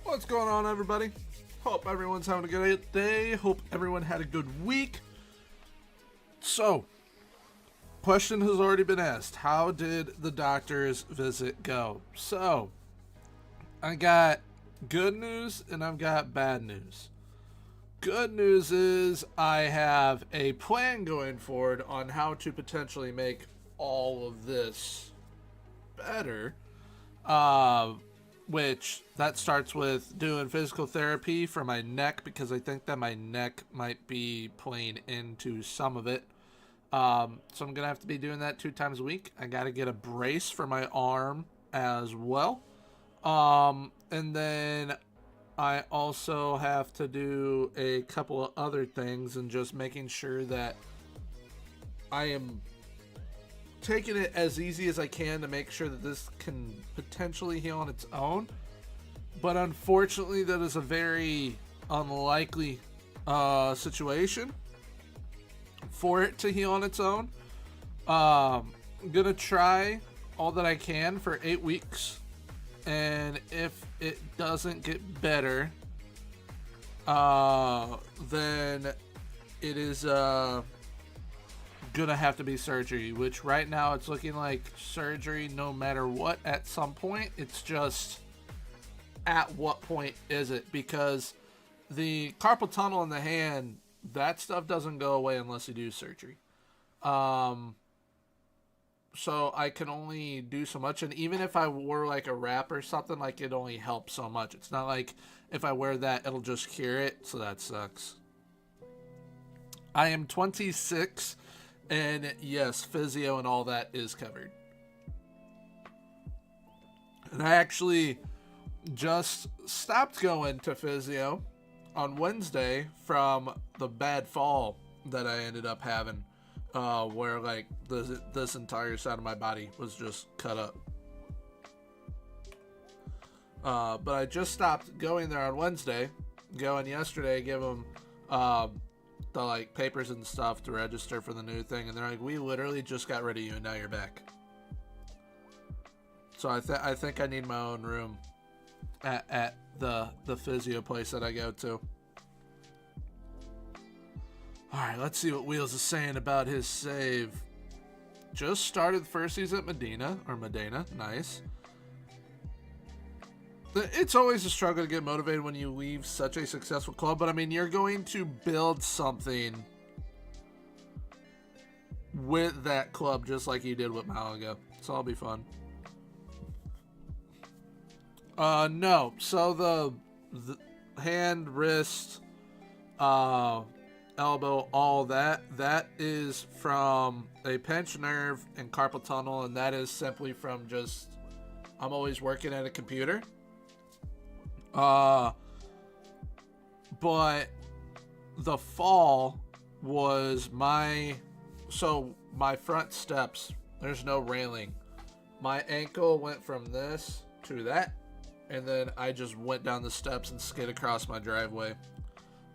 What's going on, everybody? Hope everyone's having a good day. Hope everyone had a good week. So, question has already been asked. How did the doctor's visit go? So, I got good news and I've got bad news. Good news is I have a plan going forward on how to potentially make all of this better. Which that starts with doing physical therapy for my neck, because I think that my neck might be playing into some of it. So I'm going to have to be doing that 2 times a week. I got to get a brace for my arm as well. And then I also have to do a couple of other things, and just making sure that I am taking it as easy as I can to make sure that this can potentially heal on its own. But unfortunately, that is a very unlikely situation for it to heal on its own. I'm gonna try all that I can for 8 weeks, and if it doesn't get better, then it is gonna have to be surgery, which right now it's looking like surgery no matter what at some point. It's just at what point is it, because the carpal tunnel in the hand, that stuff doesn't go away unless you do surgery. So I can only do so much, and even if I wore like a wrap or something, like, it only helps so much. It's not like if I wear that it'll just cure it, so that sucks. I am 26, and yes, physio and all that is covered. And I actually just stopped going to physio on Wednesday from the bad fall that I ended up having, where like this entire side of my body was just cut up. But I just stopped going there on Wednesday. Going yesterday, give them the like papers and stuff to register for the new thing, and they're like, we literally just got rid of you and now you're back. So I think I need my own room at the physio place that I go to. Alright, let's see what Wheels is saying about his save. Just started the first season at Medina. Nice. It's always a struggle to get motivated when you leave such a successful club, but I mean, you're going to build something with that club just like you did with Malaga. So it'll be fun. No. So the hand, wrist, elbow, all that is from a pinched nerve and carpal tunnel, and that is simply from just I'm always working at a computer. But the fall was my front steps, there's no railing. My ankle went from this to that, and then I just went down the steps and skid across my driveway.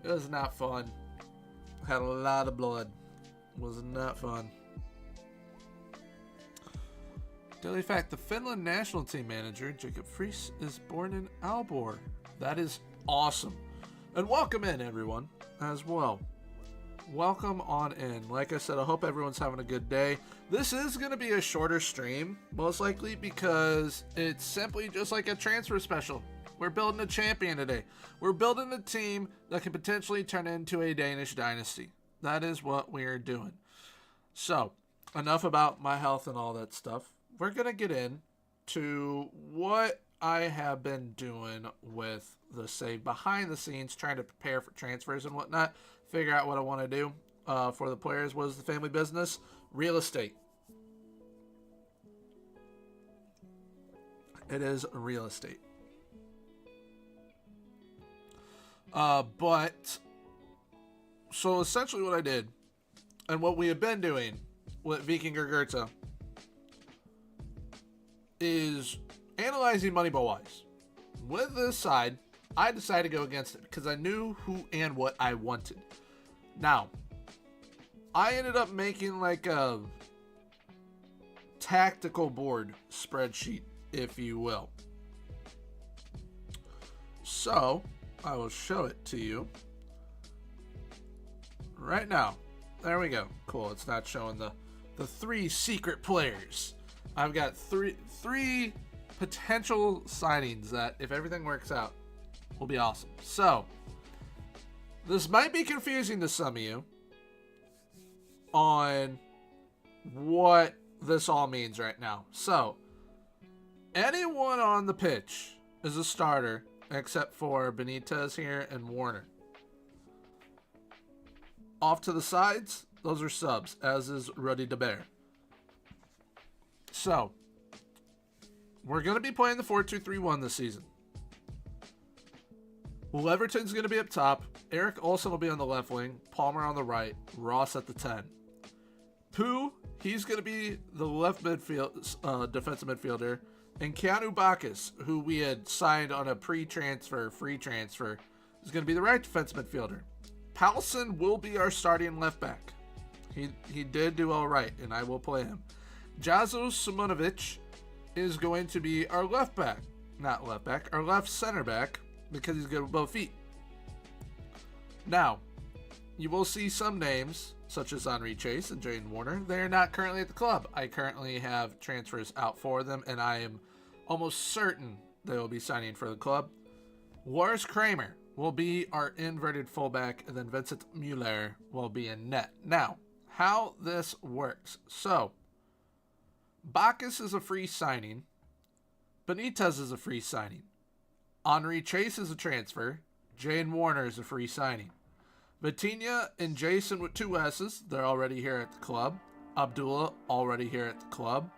It was not fun. Had a lot of blood. Was not fun. Daily fact, the Finland national team manager, Jacob Friis, is born in Aalborg. That is awesome. And welcome in, everyone, as well. Welcome on in. Like I said, I hope everyone's having a good day. This is going to be a shorter stream, most likely, because it's simply just like a transfer special. We're building a champion today. We're building a team that can potentially turn into a Danish dynasty. That is what we are doing. So, enough about my health and all that stuff. We're going to get into what I have been doing with the save behind the scenes, trying to prepare for transfers and whatnot, figure out what I want to do for the players. What is the family business? Real estate. It is real estate. So essentially what I did, and what we have been doing with Vikingur Goethe, is analyzing Moneyball-wise. With this side, I decided to go against it because I knew who and what I wanted. Now, I ended up making like a tactical board spreadsheet, if you will. So, I will show it to you right now. There we go. Cool. It's not showing the three secret players. I've got three potential signings that, if everything works out, will be awesome. So, this might be confusing to some of you on what this all means right now. So, anyone on the pitch is a starter except for Benitez here and Warner. Off to the sides, those are subs, as is Rudi de Beer. So, we're going to be playing the 4-2-3-1 this season. Leverton's going to be up top. Eric Olsen will be on the left wing. Palmer on the right. Ross at the 10. Pooh, he's going to be the left midfield, defensive midfielder. And Keanu Bacchus, who we had signed on a free transfer, is going to be the right defensive midfielder. Paulson will be our starting left back. He did do all right, and I will play him. Jazo Simonovic is going to be our our left center back, because he's good with both feet. Now, you will see some names, such as Henri Chase and Jaden Warner. They are not currently at the club. I currently have transfers out for them, and I am almost certain they will be signing for the club. Lars Kramer will be our inverted fullback, and then Vincent Muller will be in net. Now, how this works. So, Bacchus is a free signing. Benitez is a free signing. Henri Chase is a transfer. Jaden Warner is a free signing. Vitinha and Jason with 2 S's, they're already here at the club. Abdullah, already here at the club.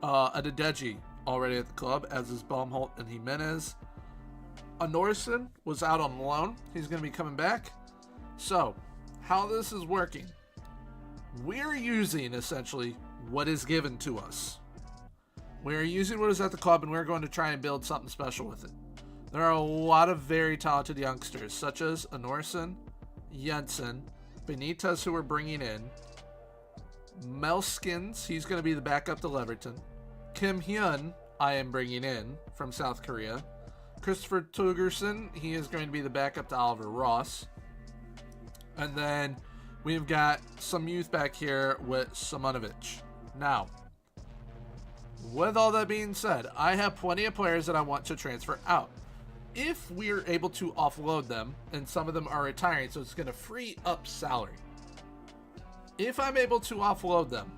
Adedeji, already at the club, as is Baumholt and Jimenez. Anorson was out on loan. He's going to be coming back. So, how this is working. We're using, essentially, what is given to us. We're using what is at the club, and we're going to try and build something special with it. There are a lot of very talented youngsters, such as Anorson, Jensen, Benitez, who we're bringing in, Melskins, he's going to be the backup to Leverton, Kim Hyun, I am bringing in from South Korea, Christopher Tugerson, he is going to be the backup to Oliver Ross, and then we've got some youth back here with Simonovic. Now, with all that being said, I have plenty of players that I want to transfer out. If we're able to offload them, and some of them are retiring, so it's going to free up salary. If I'm able to offload them,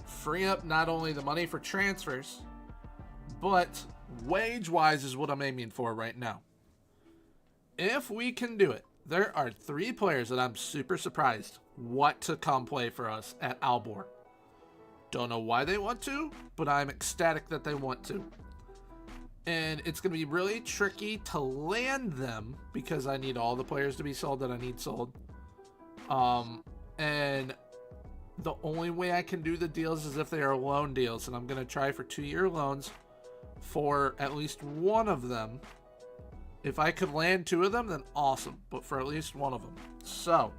free up not only the money for transfers, but wage-wise is what I'm aiming for right now. If we can do it, there are 3 players that I'm super surprised want to come play for us at Aalborg. Don't know why they want to, but I'm ecstatic that they want to. And it's going to be really tricky to land them because I need all the players to be sold that I need sold. And the only way I can do the deals is if they are loan deals. And I'm going to try for 2-year loans for at least one of them. If I could land 2 of them, then awesome. But for at least one of them. So,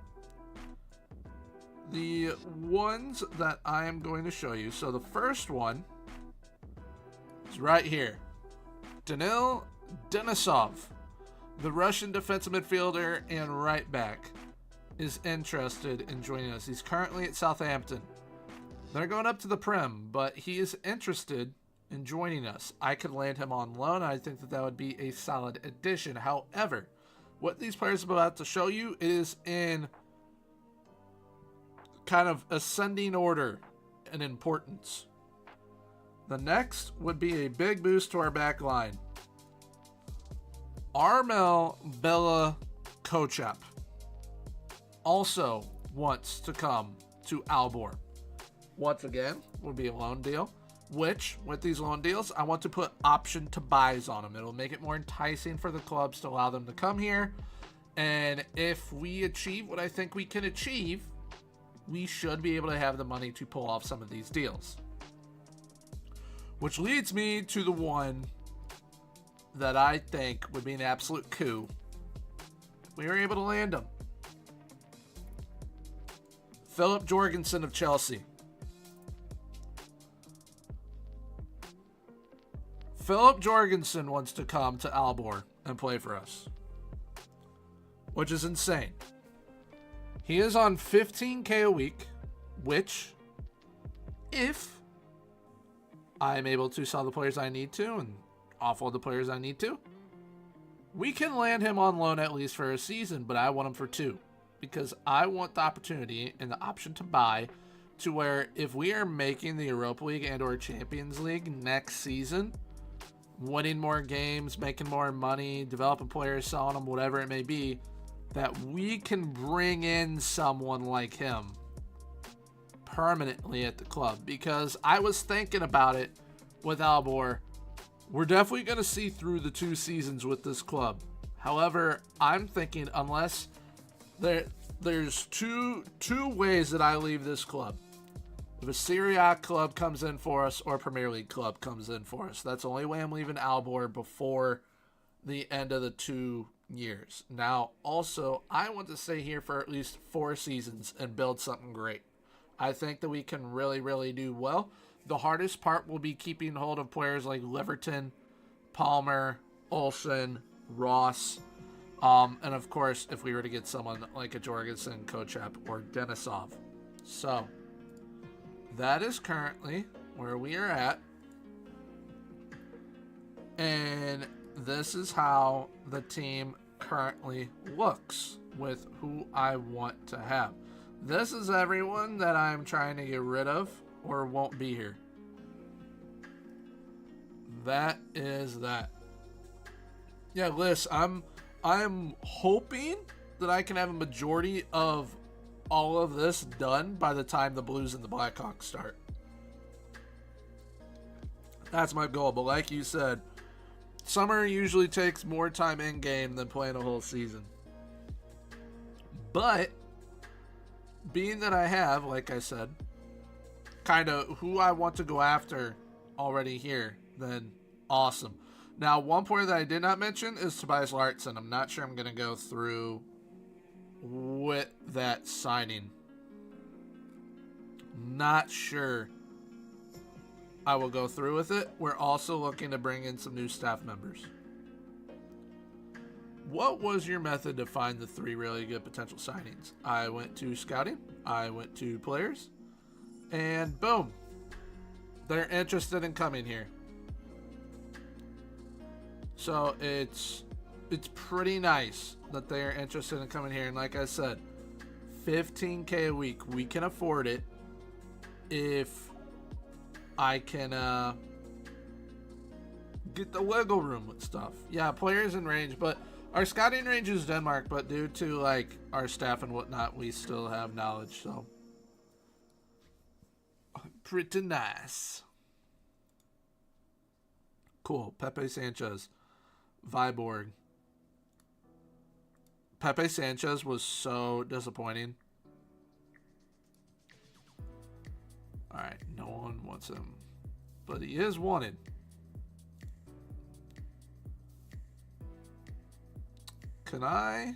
the ones that I am going to show you. So the first one is right here. Danil Denisov, the Russian defensive midfielder and right back, is interested in joining us. He's currently at Southampton. They're going up to the Prem, but he is interested in joining us. I could land him on loan. I think that would be a solid addition. However, what these players are about to show you is in kind of ascending order and importance. The next would be a big boost to our back line. Armel Bella Kochap also wants to come to Aalborg. Once again, would be a loan deal, which, with these loan deals, I want to put option to buys on them. It'll make it more enticing for the clubs to allow them to come here. And if we achieve what I think we can achieve, we should be able to have the money to pull off some of these deals. Which leads me to the one that I think would be an absolute coup. We were able to land him. Philip Jorgensen of Chelsea. Philip Jorgensen wants to come to Aalborg and play for us, which is insane. He is on 15K a week, which, if I'm able to sell the players I need to and offload the players I need to, we can land him on loan at least for a season, but I want him for 2 because I want the opportunity and the option to buy to where if we are making the Europa League and or Champions League next season, winning more games, making more money, developing players, selling them, whatever it may be, that we can bring in someone like him permanently at the club. Because I was thinking about it with Aalborg. We're definitely going to see through the 2 seasons with this club. However, I'm thinking unless there's two ways that I leave this club. If a Serie A club comes in for us or a Premier League club comes in for us. That's the only way I'm leaving Aalborg before the end of the 2 years. Now, also, I want to stay here for at least 4 seasons and build something great. I think that we can really, really do well. The hardest part will be keeping hold of players like Leverton, Palmer, Olsen, Ross, and of course, if we were to get someone like a Jorgensen, Kochap, or Denisov. So, that is currently where we are at. And this is how the team currently looks with who I want to have. This is everyone that I'm trying to get rid of or won't be here. That is that. Yeah, Liz, I'm hoping that I can have a majority of all of this done by the time the Blues and the Blackhawks start. That's my goal, but like you said, summer usually takes more time in game than playing a whole season. But being that I have, like I said, kind of who I want to go after already here, then awesome. Now, one player that I did not mention is Tobias Larson. I'm not sure I'm going to go through with that signing. Not sure I will go through with it. We're also looking to bring in some new staff members. What was your method to find the 3 really good potential signings? I went to scouting, I went to players, and boom, they're interested in coming here. So it's pretty nice that they're interested in coming here. And like I said, $15K a week, we can afford it if I can get the wiggle room with stuff. Yeah, players in range, but our scouting range is Denmark, but due to like our staff and whatnot, we still have knowledge, so pretty nice. Cool. Pepe Sanchez, Viborg. Pepe Sanchez was so disappointing. Alright, no one wants him, but he is wanted. Can I?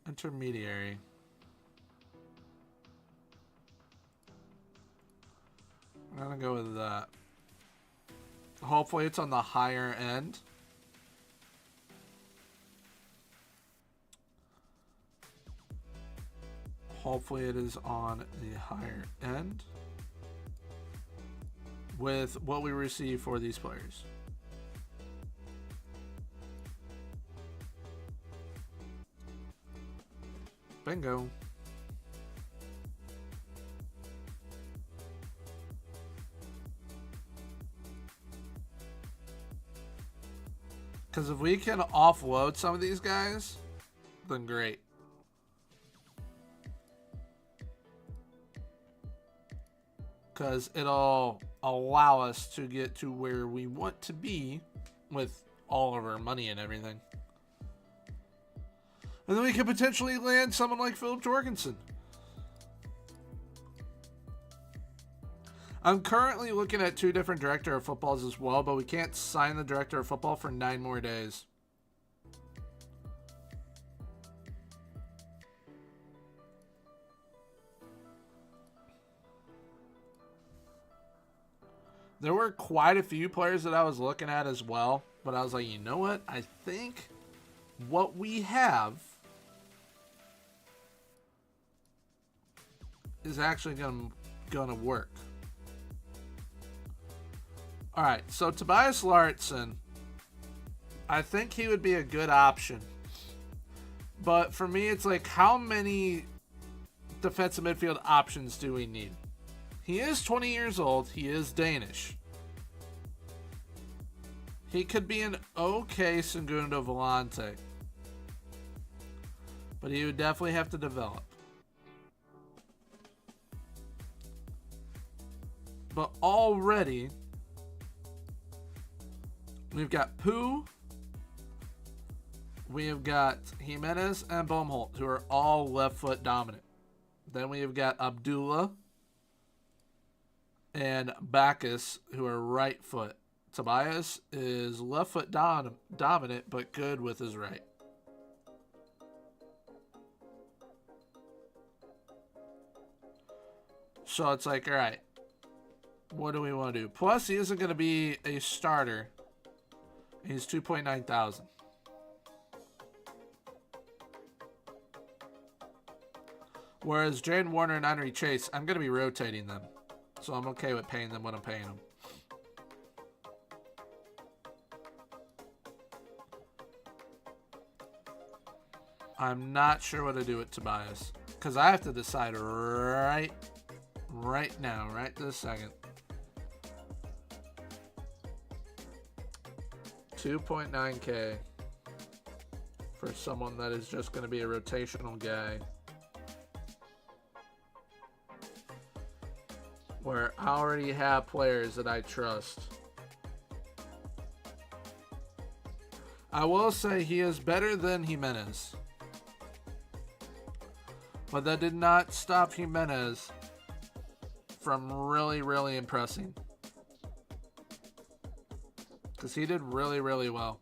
Intermediary. I'm gonna go with that. Hopefully it's on the higher end. Hopefully it is on the higher end with what we receive for these players. Bingo. Because if we can offload some of these guys, then great. Because it'll allow us to get to where we want to be with all of our money and everything. And then we could potentially land someone like Philip Jorgensen. I'm currently looking at 2 different director of footballs as well, but we can't sign the director of football for 9 more days. There were quite a few players that I was looking at as well, but I was like, you know what? I think what we have is actually gonna work. All right, so Tobias Larson, I think he would be a good option. But for me, it's like, how many defensive midfield options do we need? He is 20 years old. He is Danish. He could be an okay Segundo Volante, but he would definitely have to develop. But already, we've got Pooh, we have got Jimenez and Boumholt, who are all left foot dominant. Then we have got Abdullah and Bacchus, who are right foot. Tobias is left foot dominant, but good with his right. So it's like, all right, what do we want to do? Plus, he isn't going to be a starter. He's 2.9 thousand. Whereas Jaden Warner and Henry Chase, I'm going to be rotating them. So I'm okay with paying them when I'm paying them. I'm not sure what to do with Tobias, because I have to decide right now, right this second. 2.9K for someone that is just going to be a rotational guy, where I already have players that I trust. I will say he is better than Jimenez. But that did not stop Jimenez from really, really impressing. Because he did really, really well.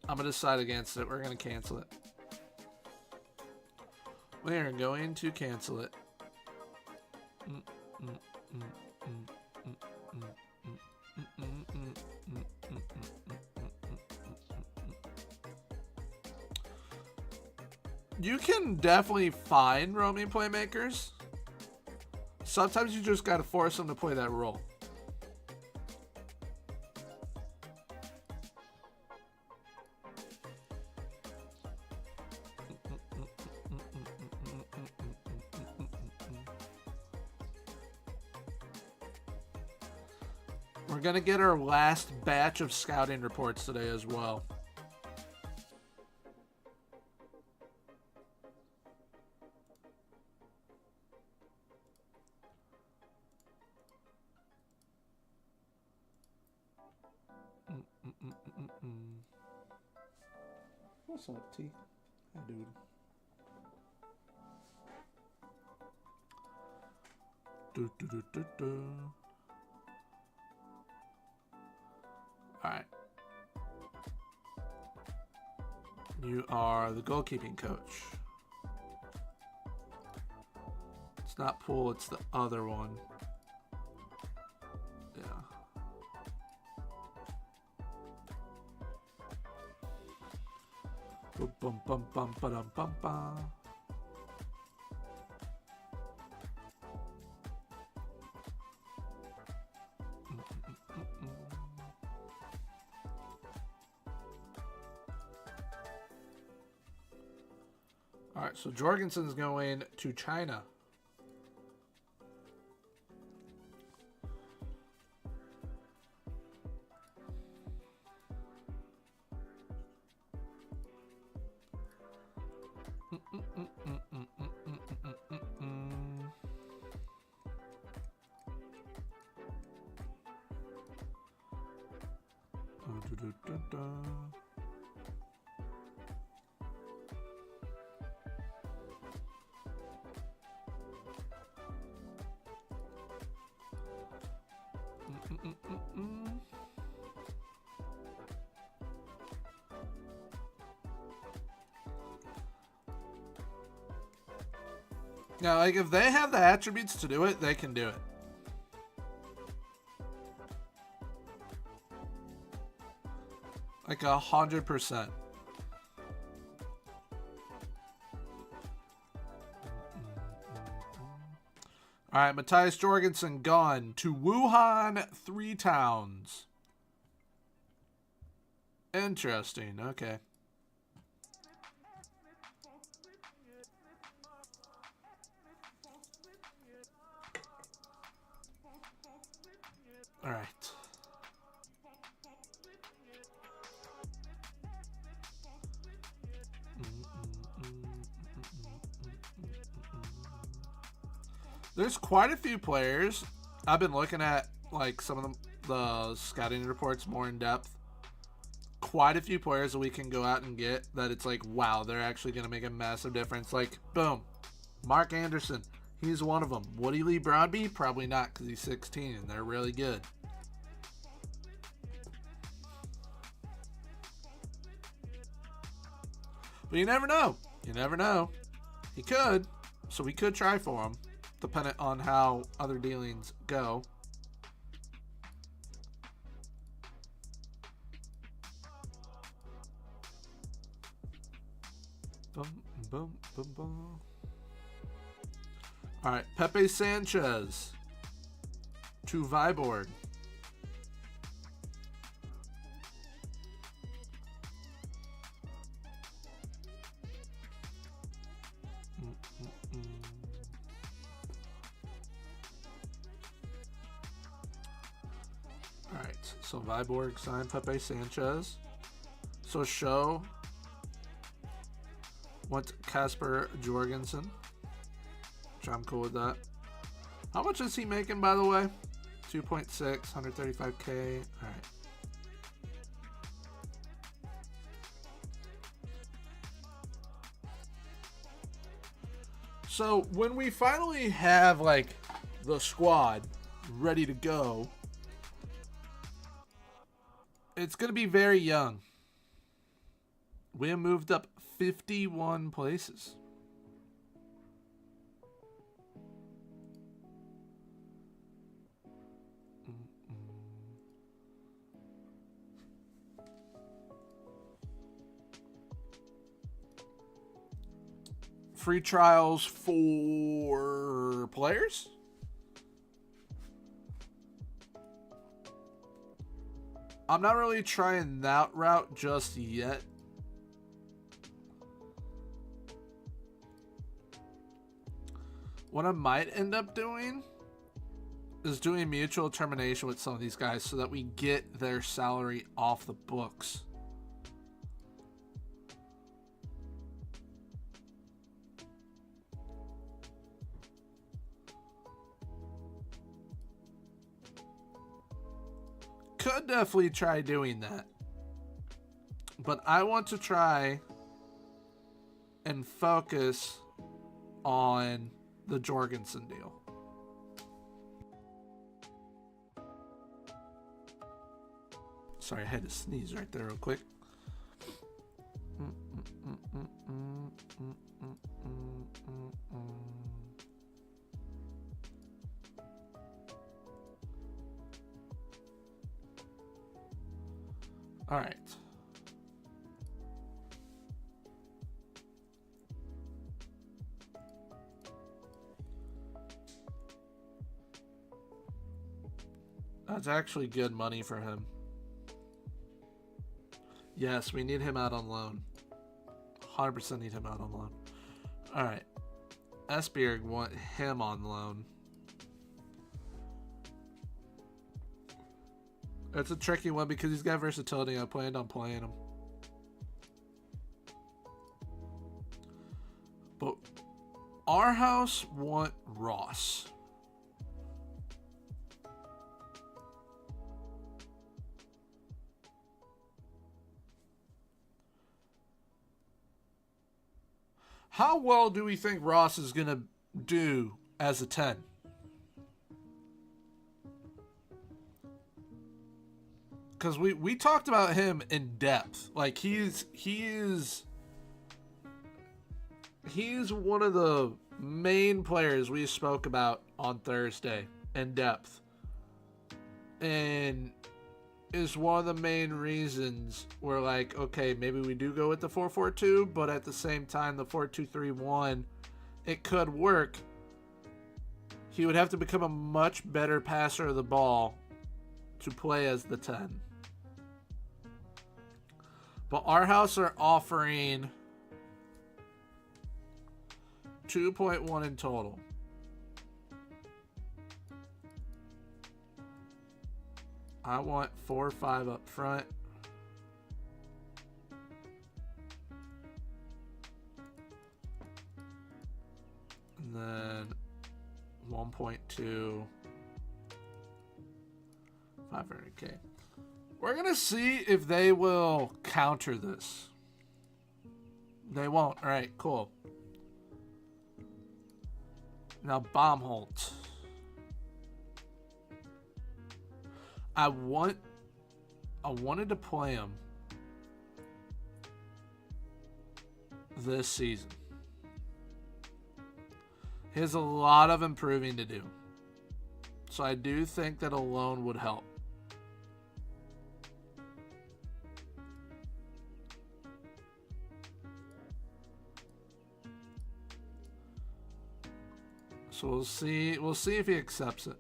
I'm going to decide against it. We're going to cancel it. We are going to cancel it. You can definitely find roaming playmakers. Sometimes you just got to force them to play that role. We're going to get our last batch of scouting reports today as well. What's up, T? Hi, dude. All right. You are the goalkeeping coach. It's not Pool, it's the other one. Yeah. Bum bum bum bum ba-dum bum bum. All right, so Jorgensen's going to China. Now, like, if they have the attributes to do it, they can do it. Like 100%. All right, Matthias Jorgensen gone to Wuhan, 3 towns. Interesting. Okay. All right. There's quite a few players. I've been looking at like some of the scouting reports more in depth. Quite a few players that we can go out and get that it's like, wow, they're actually going to make a massive difference. Like, boom, Mark Anderson. He's one of them. Woody Lee Broadby? Probably not because he's 16 and they're really good. But you never know. You never know. He could. So we could try for him, depending on how other dealings go. Boom, boom, boom, boom. All right, Pepe Sanchez to Viborg. All right, so Viborg signed Pepe Sanchez. So Show went Casper Jorgensen. I'm cool with that. How much is he making, by the way? 2.6, 135K. All right. So when we finally have like the squad ready to go, it's going to be very young. We have moved up 51 places. Free trials for players? I'm not really trying that route just yet. What I might end up doing is doing mutual termination with some of these guys so that we get their salary off the books. Could definitely try doing that. But I want to try and focus on the Jorgensen deal. Sorry, I had to sneeze right there real quick. All right. That's actually good money for him. Yes, we need him out on loan. 100% need him out on loan. All right. Esbjerg want him on loan. That's a tricky one because he's got versatility. I planned on playing him. But our house want Ross. How well do we think Ross is going to do as a 10? Because we talked about him in depth. Like, he's one of the main players we spoke about on Thursday in depth. And is one of the main reasons we're like, okay, maybe we do go with the 4-4-2, but at the same time, the 4-2-3-1, it could work. He would have to become a much better passer of the ball to play as the 10. But our house are offering 2.1 in total. I want 4 or 5 up front. And then 1.2. 500K. We're going to see if they will counter this. They won't. All right, cool. Now, Baumholt. I wanted to play him this season. He has a lot of improving to do. So I do think that a loan would help. So we'll see if he accepts it.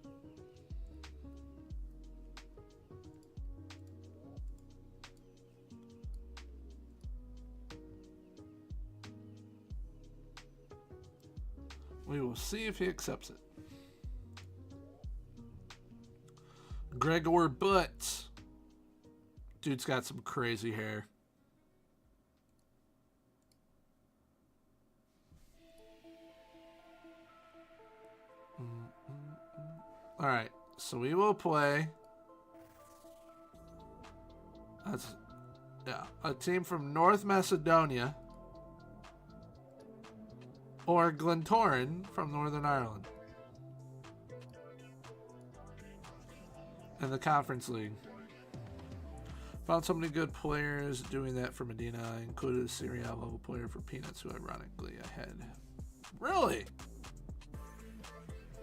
We will see if he accepts it. Gregor Butts. Dude's got some crazy hair. All right, so we will play. That's a team from North Macedonia or Glentoran from Northern Ireland in the Conference League. Found so many good players doing that for Medina. I included a Serie A level player for Peanuts, who ironically I had. Really?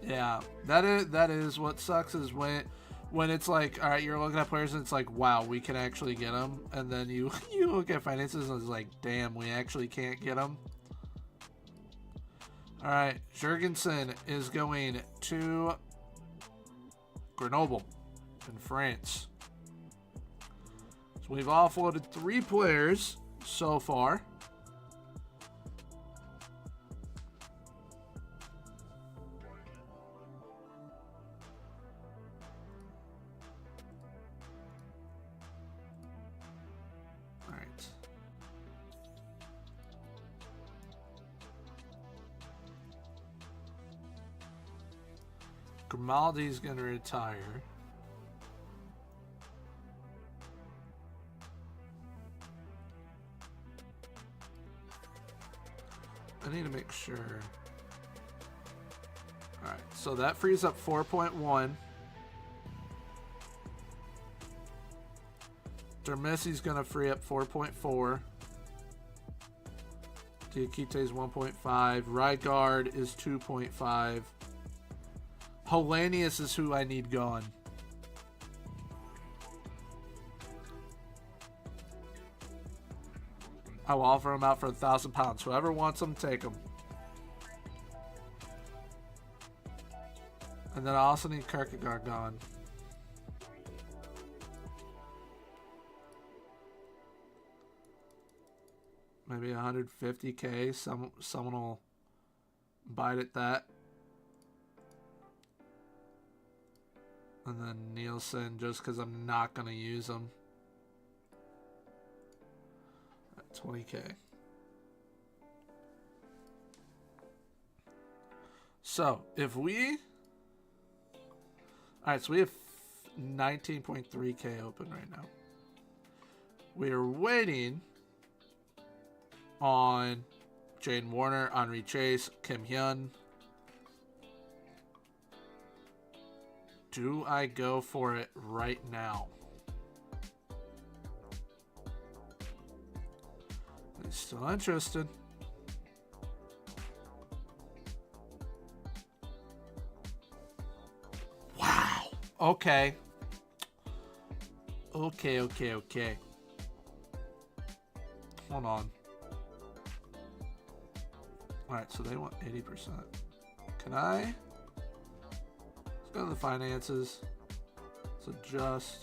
Yeah, that is what sucks is when it's like, all right, you're looking at players and it's like, wow, we can actually get them, and then you look at finances and it's like, damn, we actually can't get them. All right, Jurgensen is going to Grenoble in France. So we've offloaded 3 players so far. All right. Grimaldi's going to retire. I need to make sure. Alright, so that frees up 4.1. Dermessi's going to free up 4.4. Diakite's 1.5. Rygaard is 2.5. Hellenius is who I need gone. I will offer him out for £1,000. Whoever wants him, take him. And then I also need Kierkegaard gone. Maybe 150k. Someone will bite at that. And then Nielsen, just because I'm not going to use him. 20k. So if we, all right, so we have 19.3k open right now. We are waiting on Jaden Warner, Henri Chase, Kim Hyun. Do I go for it right now? Still interested. Wow. Okay. Okay. Hold on. Alright, so they want 80%. Can I? Let's go to the finances. Let's adjust.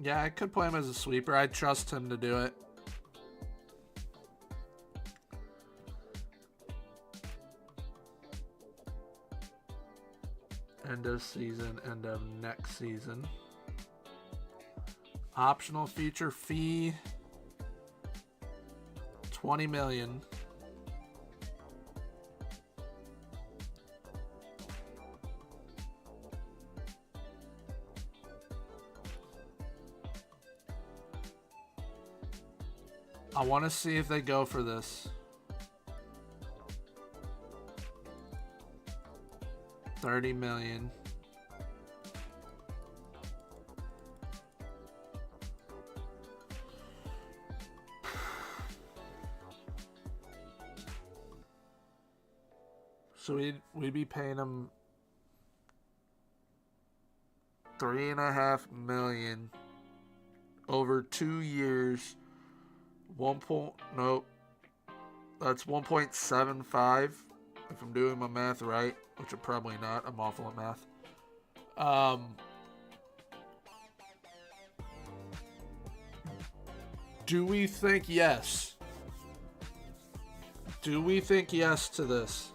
I could play him as a sweeper. I trust him to do it. End of season, end of next season. Optional feature fee, 20 million. I want to see if they go for this. 30 million. So we'd be paying them 3.5 million over 2 years. That's 1.75 if I'm doing my math right, which I'm probably not. I'm awful at math. Do we think yes? Do we think yes to this?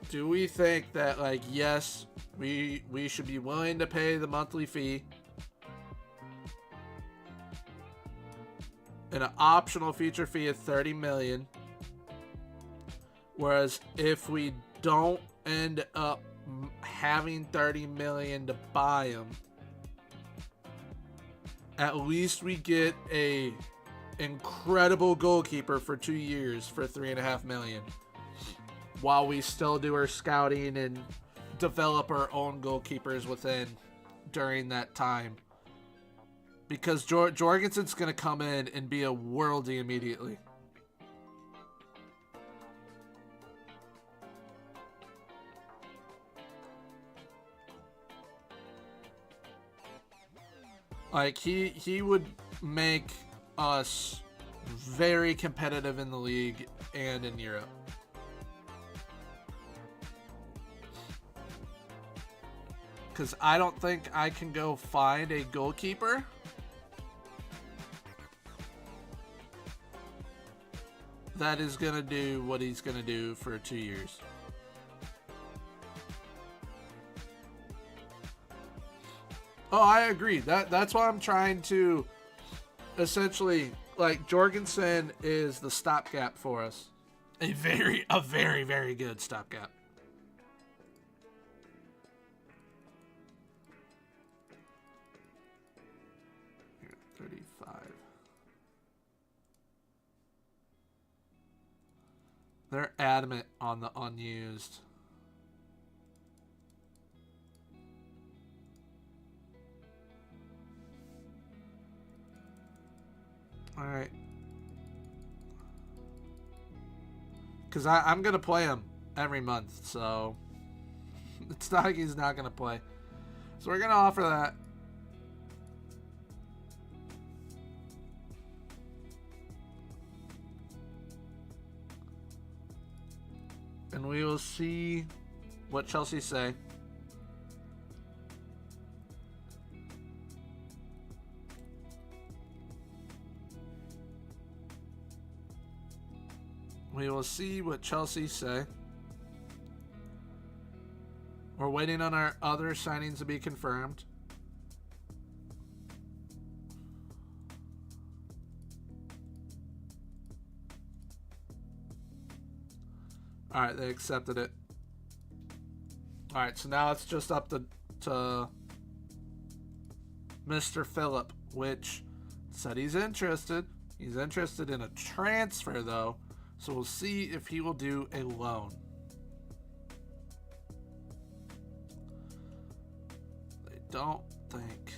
Do we think that, like, yes, we should be willing to pay the monthly fee and an optional feature fee of $30 million, whereas if we don't end up having $30 million to buy them, at least we get a incredible goalkeeper for 2 years for $3.5 million, while we still do our scouting and develop our own goalkeepers within during that time. Because Jorgensen's going to come in and be a worldie immediately. Like, he would make us very competitive in the league and in Europe. Because I don't think I can go find a goalkeeper that is going to do what he's going to do for 2 years. Oh, I agree. That's why I'm trying to essentially, like, Jorgensen is the stopgap for us. A very, very good stopgap. Here, 35. They're adamant on the unused. All right. Because I'm going to play him every month, so it's not like he's not going to play. So we're going to offer that. And we will see what Chelsea say. We will see what Chelsea say. We're waiting on our other signings to be confirmed. Alright, they accepted it. Alright, so now it's just up to Mr. Phillip, which said he's interested. He's interested in a transfer, though. So we'll see if he will do a loan. They don't think.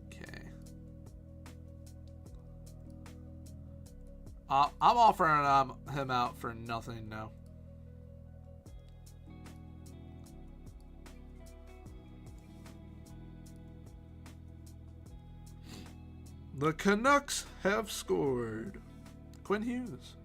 Okay. I'm offering him out for nothing now. The Canucks have scored. Quinn Hughes.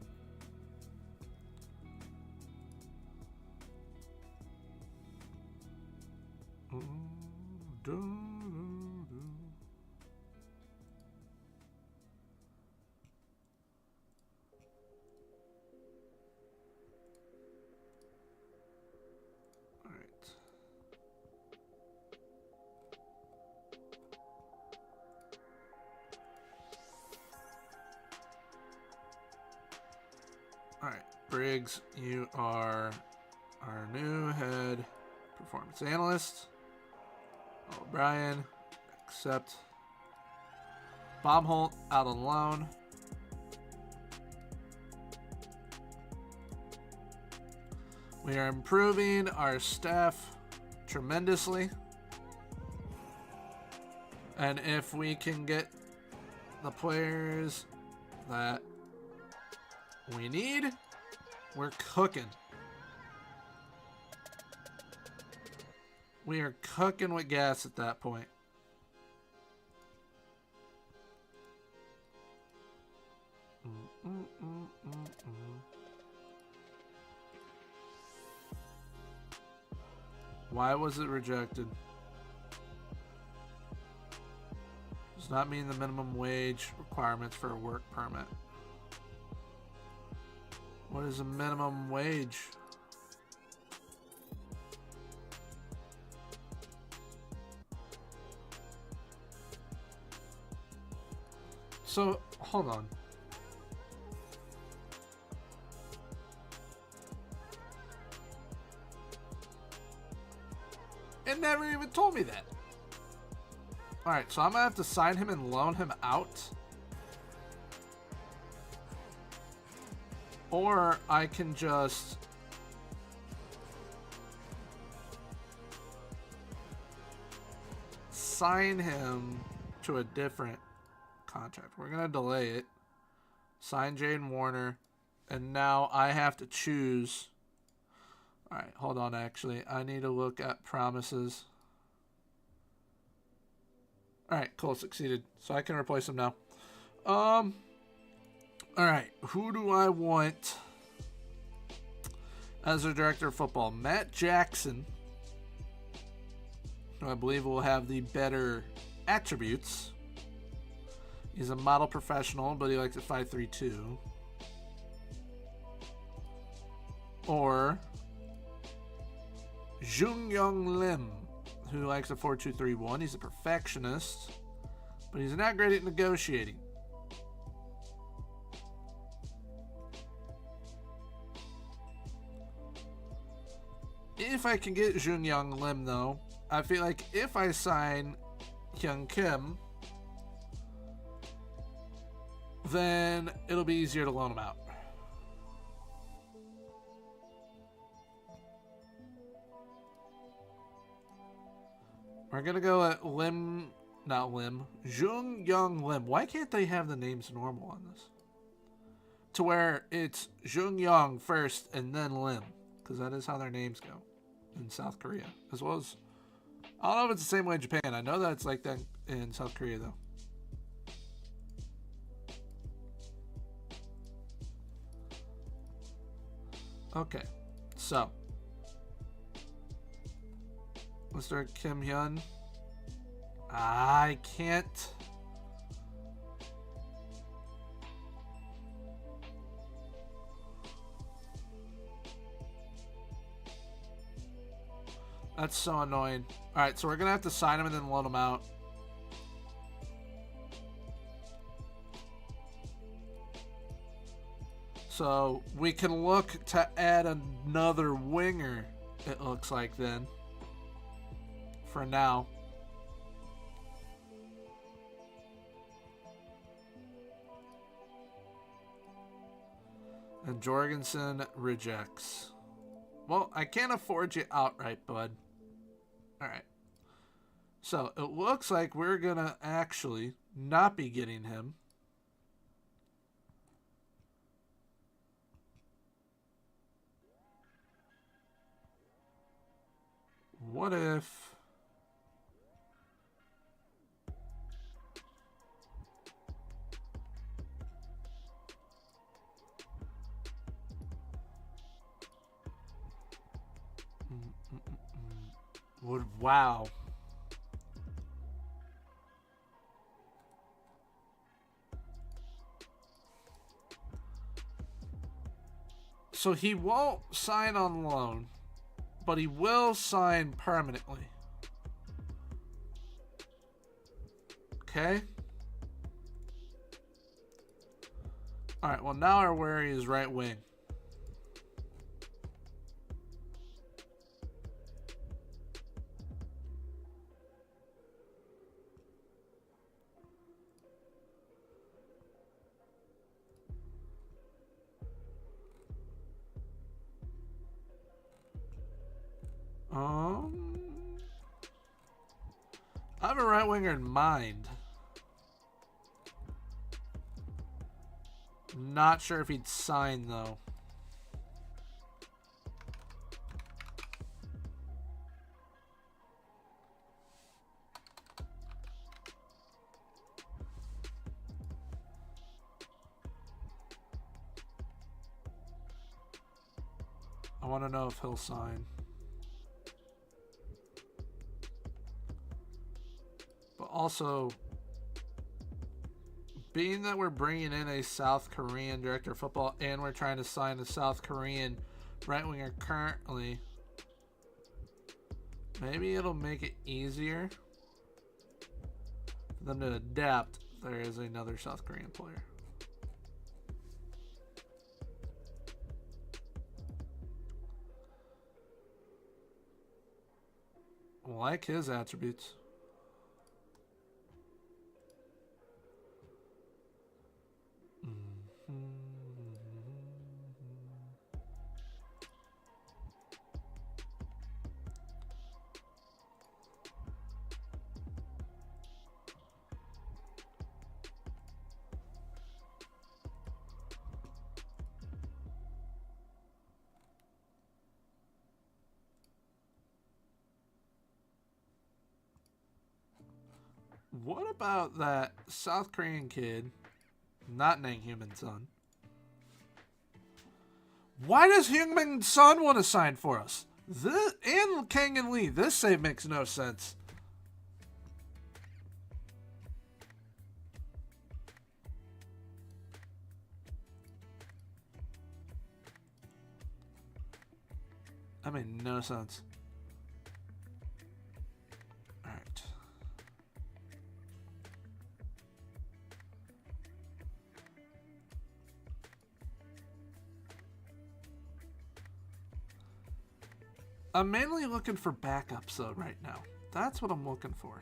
Alright, Briggs, you are our new head performance analyst. O'Brien, accept. Baumholt out on loan. We are improving our staff tremendously. And if we can get the players that we need, we're cooking. We are cooking with gas at that point. Why was it rejected? Does not mean the minimum wage requirements for a work permit. What is a minimum wage? So, hold on. It never even told me that. Alright, so I'm gonna have to sign him and loan him out. Or I can just sign him to a different contract. We're gonna delay it. Sign Jaden Warner. And now I have to choose. Alright, hold on actually. I need to look at promises. Alright, cool, succeeded. So I can replace him now. Alright, who do I want as a director of football? Matt Jackson, who I believe will have the better attributes. He's a model professional, but he likes a 5.32. Or Jung-Young Lim, who likes a 4.231. He's a perfectionist, but he's not great at negotiating. If I can get Jung-Young Lim, though, I feel like if I sign Hyun Kim, then it'll be easier to loan him out. We're going to go at Jung-Young Lim. Why can't they have the names normal on this? To where it's Jung-Young first and then Lim. Because that is how their names go in South Korea. As well as, I don't know if it's the same way in Japan. I know that it's like that in South Korea, though. Okay, so Mr. Kim Hyun. I can't. That's so annoying. Alright, so we're going to have to sign him and then loan him out. So we can look to add another winger, it looks like then. For now. And Jorgensen rejects. Well, I can't afford you outright, bud. Alright. So it looks like we're going to actually not be getting him. What if... Wow. So he won't sign on loan, but he will sign permanently. Okay. Alright, well now our worry is right wing. I have a right winger in mind. Not sure if he'd sign though. want to know if he'll sign. But also, being that we're bringing in a South Korean director of football and we're trying to sign a South Korean right winger currently, maybe it'll make it easier for them to adapt if there is another South Korean player. Like his attributes. What about that South Korean kid, not named Human Son? Why does Human Son want to sign for us? This, and Kang and Lee, this save makes no sense. That made no sense. Alright. I'm mainly looking for backups though right now. That's what I'm looking for.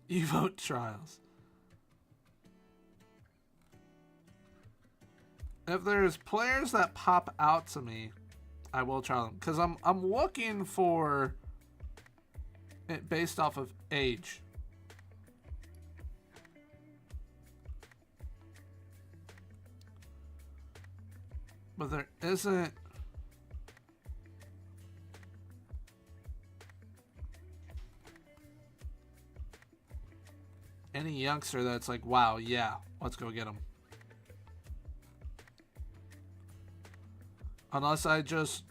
Evote trials. If there's players that pop out to me, I will try them because I'm looking for it based off of age. But there isn't any youngster that's like, wow, yeah, let's go get him. Unless I just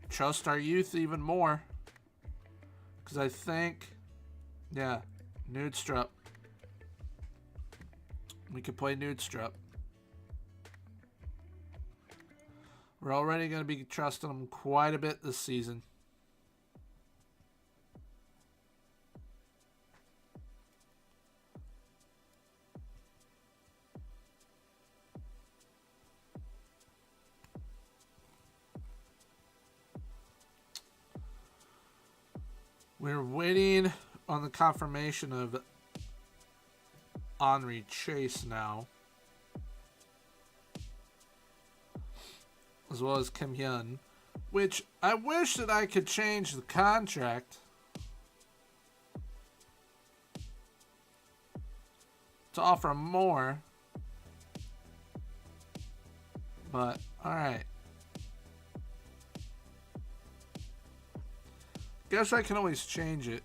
trust our youth even more. Because I think, yeah, Nudestrup. We could play Nudestrup. We're already going to be trusting him quite a bit this season. We're waiting on the confirmation of Henri Chase now. As well as Kim Hyun. Which I wish that I could change the contract to offer more. But, alright. Guess I can always change it.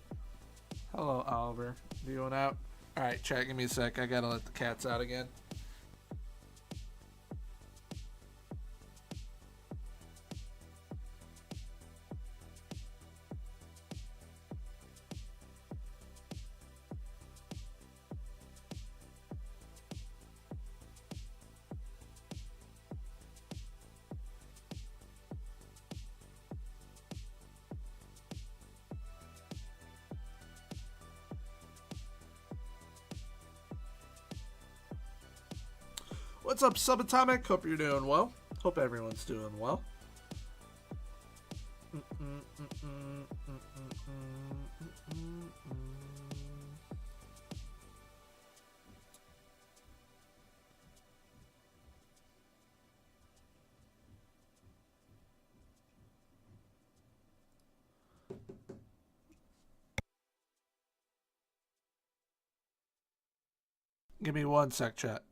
Hello, Oliver. You going out? Alright, chat, give me a sec. I gotta let the cats out again. What's up, Subatomic? Hope you're doing well. Hope everyone's doing well. Give me one sec, chat.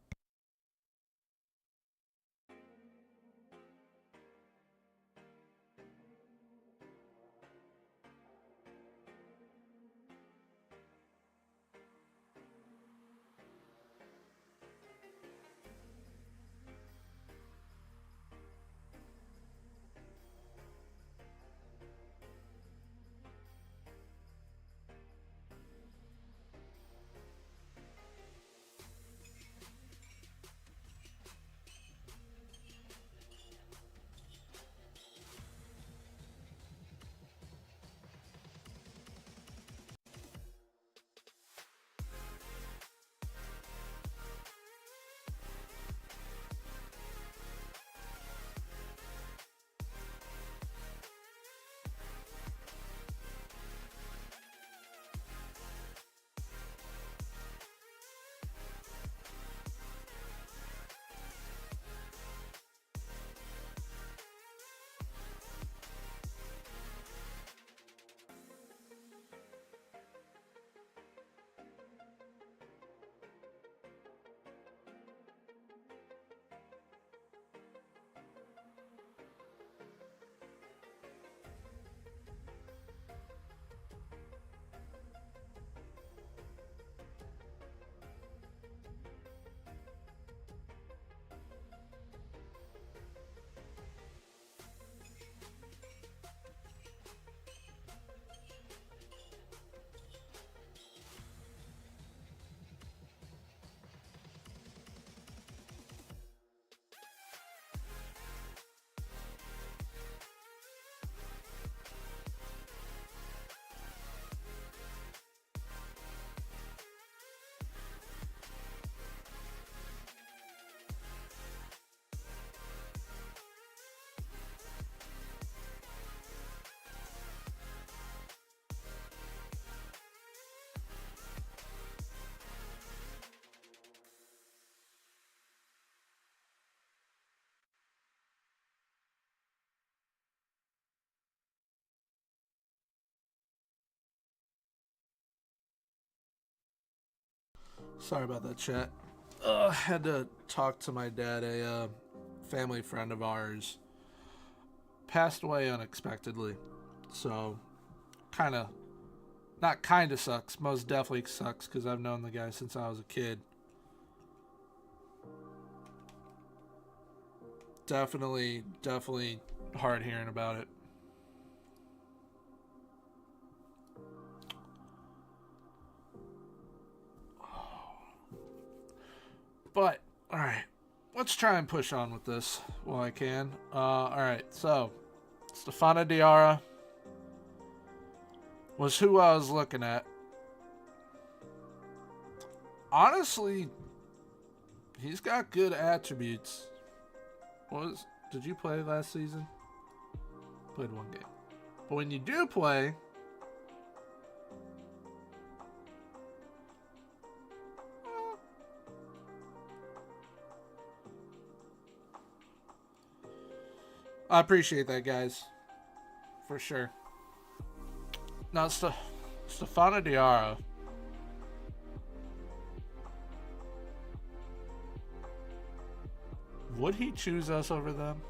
Sorry about that, chat. Had to talk to my dad. A family friend of ours passed away unexpectedly. So, not kind of sucks. Most definitely sucks because I've known the guy since I was a kid. Definitely hard hearing about it. But, alright. Let's try and push on with this while I can. Alright, so Stefano Diarra was who I was looking at. Honestly, he's got good attributes. Did you play last season? Played one game. But when you do play, I appreciate that, guys. For sure. Now, Stefano Diarra. Would he choose us over them?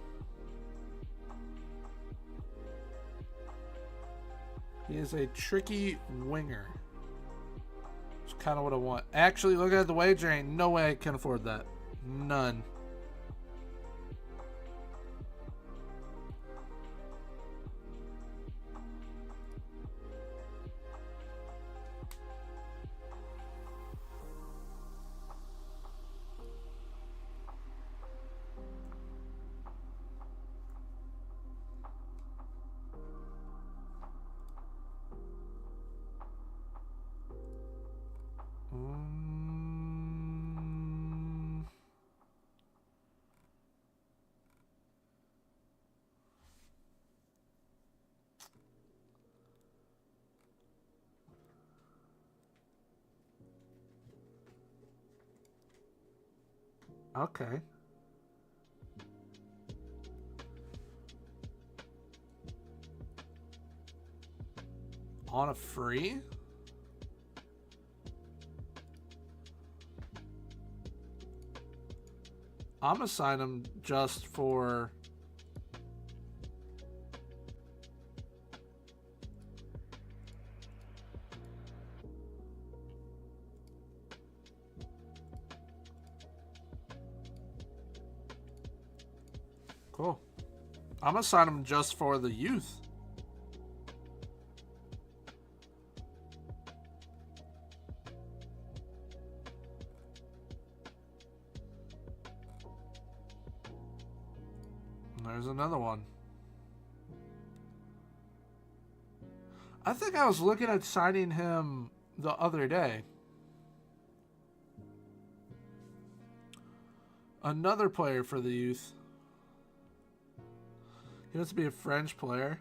He is a tricky winger. It's kind of what I want. Actually, looking at the wager, ain't no way I can afford that. None. Okay. On a free? I'm gonna sign him just for... Cool. I'm gonna sign him just for the youth. And there's another one. I think I was looking at signing him the other day. Another player for the youth. He wants to be a French player.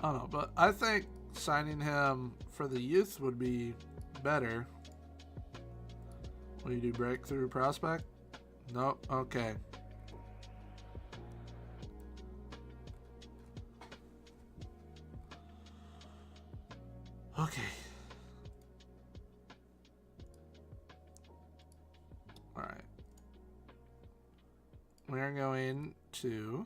I don't know, but I think signing him for the youth would be better. Will you do breakthrough prospect? Nope. Okay. Okay. All right. We're going to...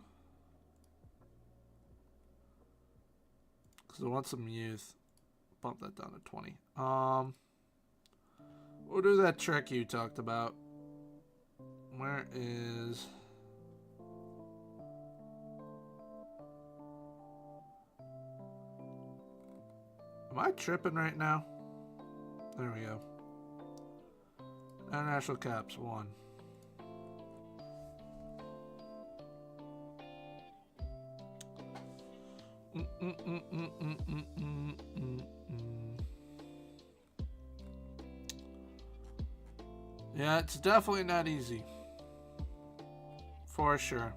because I want some youth. Bump that down to 20. We'll do that trick you talked about. Where is... am I tripping right now? There we go. International caps, 1. Yeah, it's definitely not easy. For sure.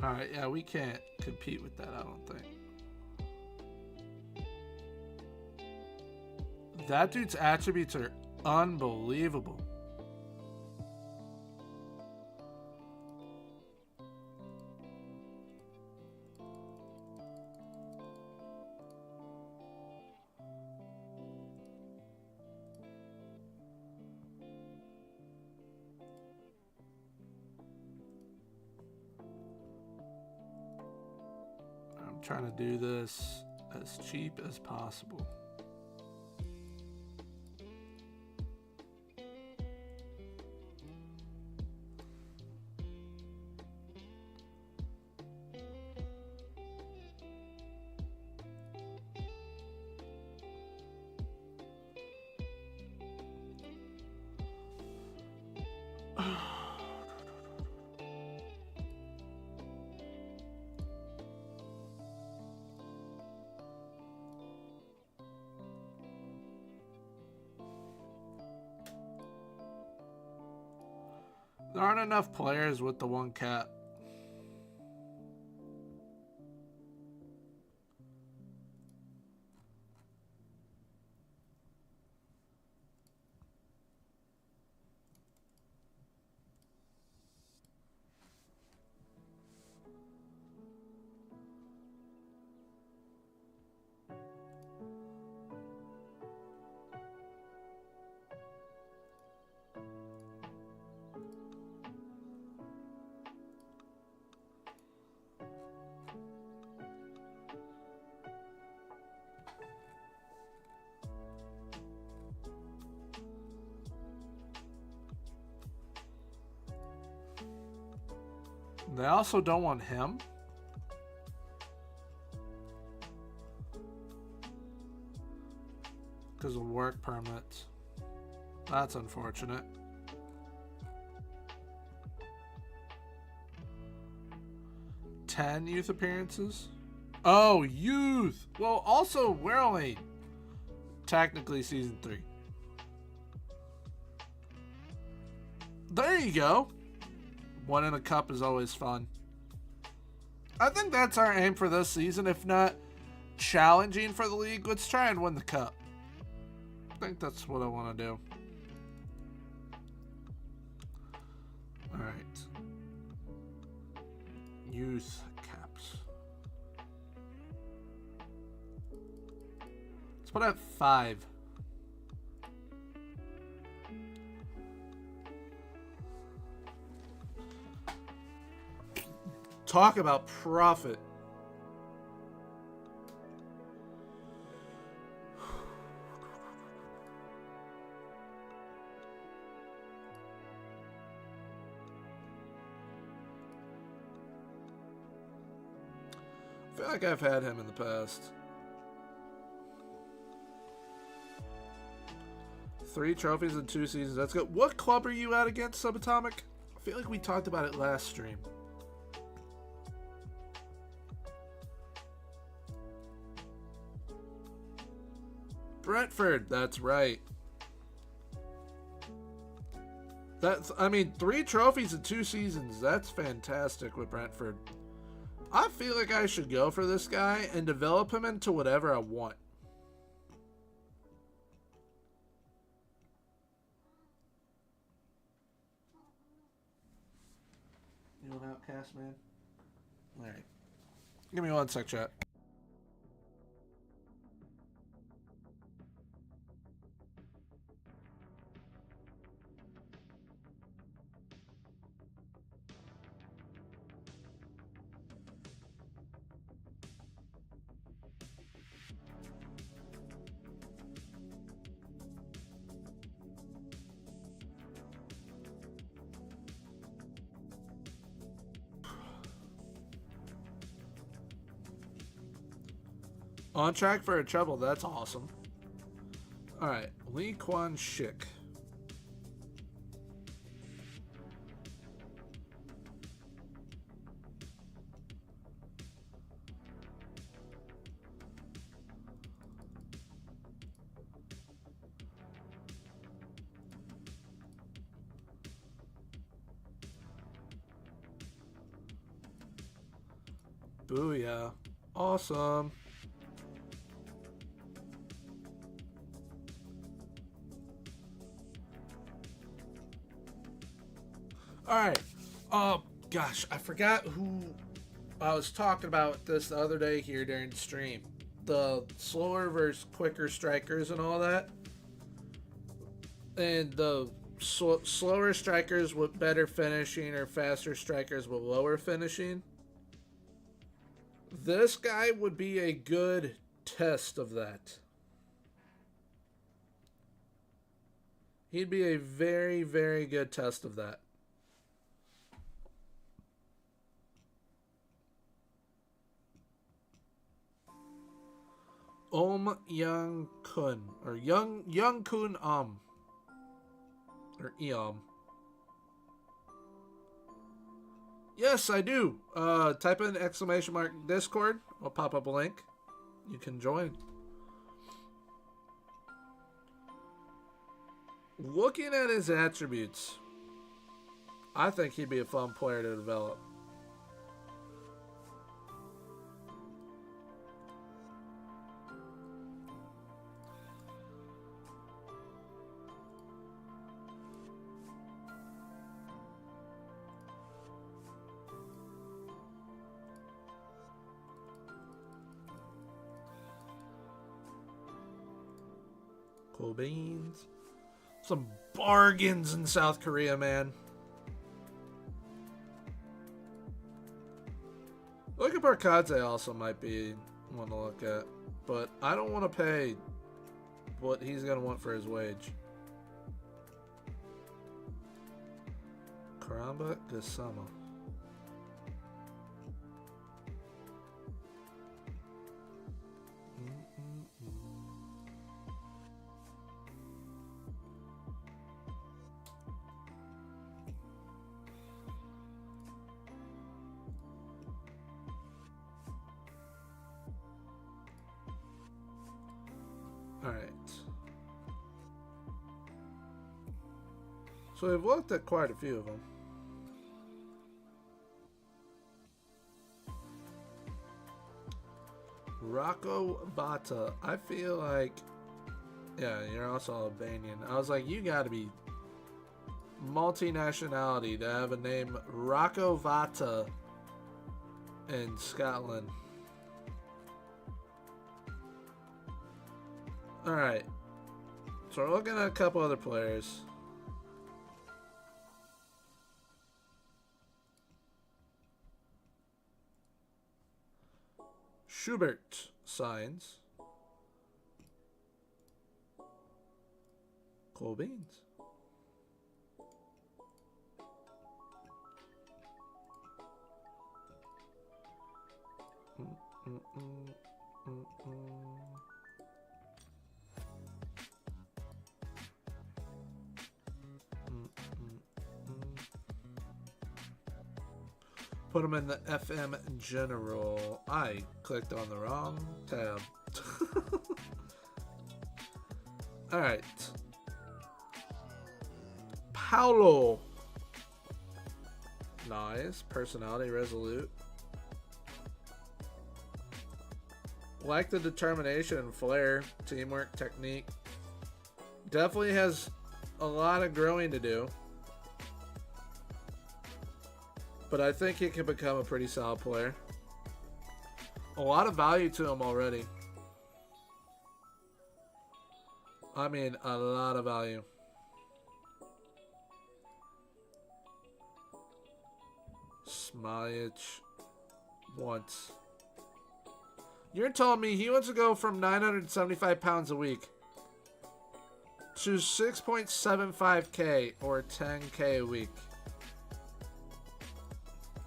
Alright, yeah, we can't compete with that, I don't think. That dude's attributes are unbelievable. Trying to do this as cheap as possible. There aren't enough players with the 1 cap. They also don't want him. Because of work permits. That's unfortunate. 10 youth appearances. Oh, youth. Well, also, we're only technically season 3. There you go. Winning a cup is always fun. I think that's our aim for this season. If not challenging for the league, let's try and win the cup. I think that's what I want to do. Alright. Youth caps. Let's put at 5. Talk about profit. I feel like I've had him in the past. 3 trophies in 2 seasons. That's good. What club are you at against, Subatomic? I feel like we talked about it last stream. Brentford, that's right. I mean, 3 trophies in 2 seasons. That's fantastic with Brentford. I feel like I should go for this guy and develop him into whatever I want. You an outcast, man? Alright. Give me 1 sec, chat. On track for a treble. That's awesome. Alright. Lee Kwan Shik. Booyah. Awesome. Alright. Oh, gosh. I forgot who I was talking about this the other day here during the stream. The slower versus quicker strikers and all that. And the slower strikers with better finishing or faster strikers with lower finishing. This guy would be a good test of that. He'd be a very, very good test of that. Young Kun, or Young Kun or Eom. Yes, I do. Type in ! Discord. I'll pop up a link. You can join. Looking at his attributes, I think he'd be a fun player to develop. Cool beans. Some bargains in South Korea, man. Look at Barkadze also might be one to look at. But I don't want to pay what he's going to want for his wage. Karamba Gasama. So we've looked at quite a few of them. Rocco Bata. I feel like... Yeah, you're also Albanian. I was like, you gotta be multinationality to have a name Rocco Vata in Scotland. Alright. So we're looking at a couple other players. Schubert signs Cole Beans. Put them in the FM General. I clicked on the wrong tab. Alright. Paulo. Nice. Personality, resolute. Like the determination and flair. Teamwork, technique. Definitely has a lot of growing to do. But I think he can become a pretty solid player. A lot of value to him already. I mean, a lot of value. Smajic once. You're telling me he wants to go from 975 pounds a week to 6.75K or 10K a week.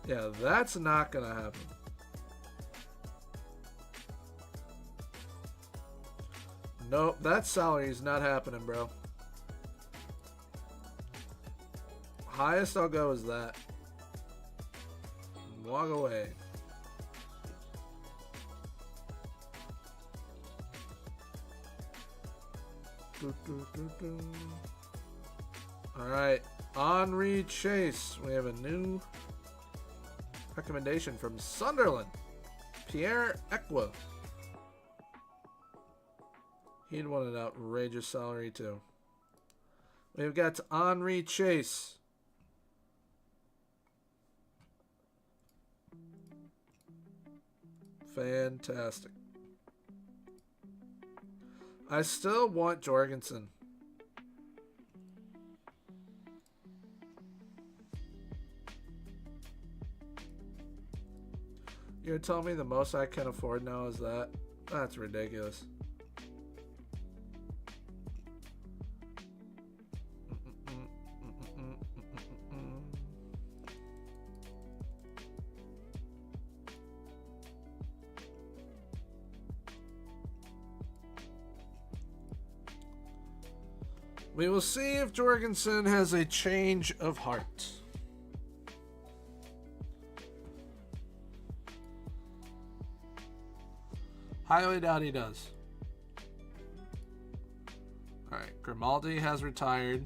Yeah, that's not gonna happen. Nope, that salary is not happening, bro. Highest I'll go is that. Walk away. Alright, Henri Chase. We have a new recommendation from Sunderland. Pierre Equa. He'd want an outrageous salary too. We've got Henri Chase. Fantastic. I still want Jorgensen. You're telling me the most I can afford now is that? That's ridiculous. We will see if Jorgensen has a change of heart. Highly doubt he does. Alright, Grimaldi has retired.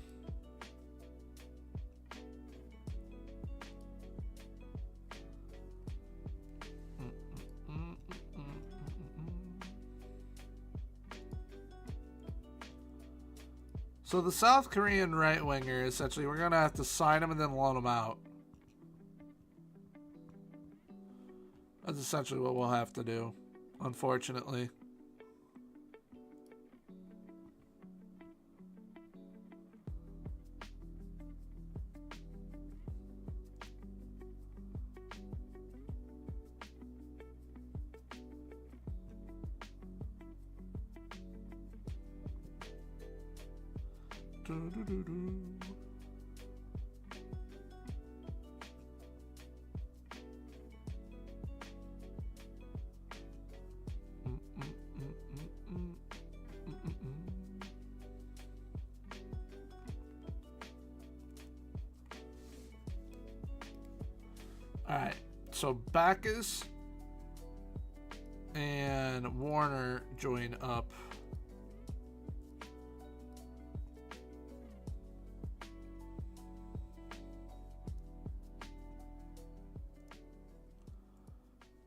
So the South Korean right winger, essentially, we're going to have to sign him and then loan him out. That's essentially what we'll have to do, unfortunately. Alright, so Backus and Warner join up.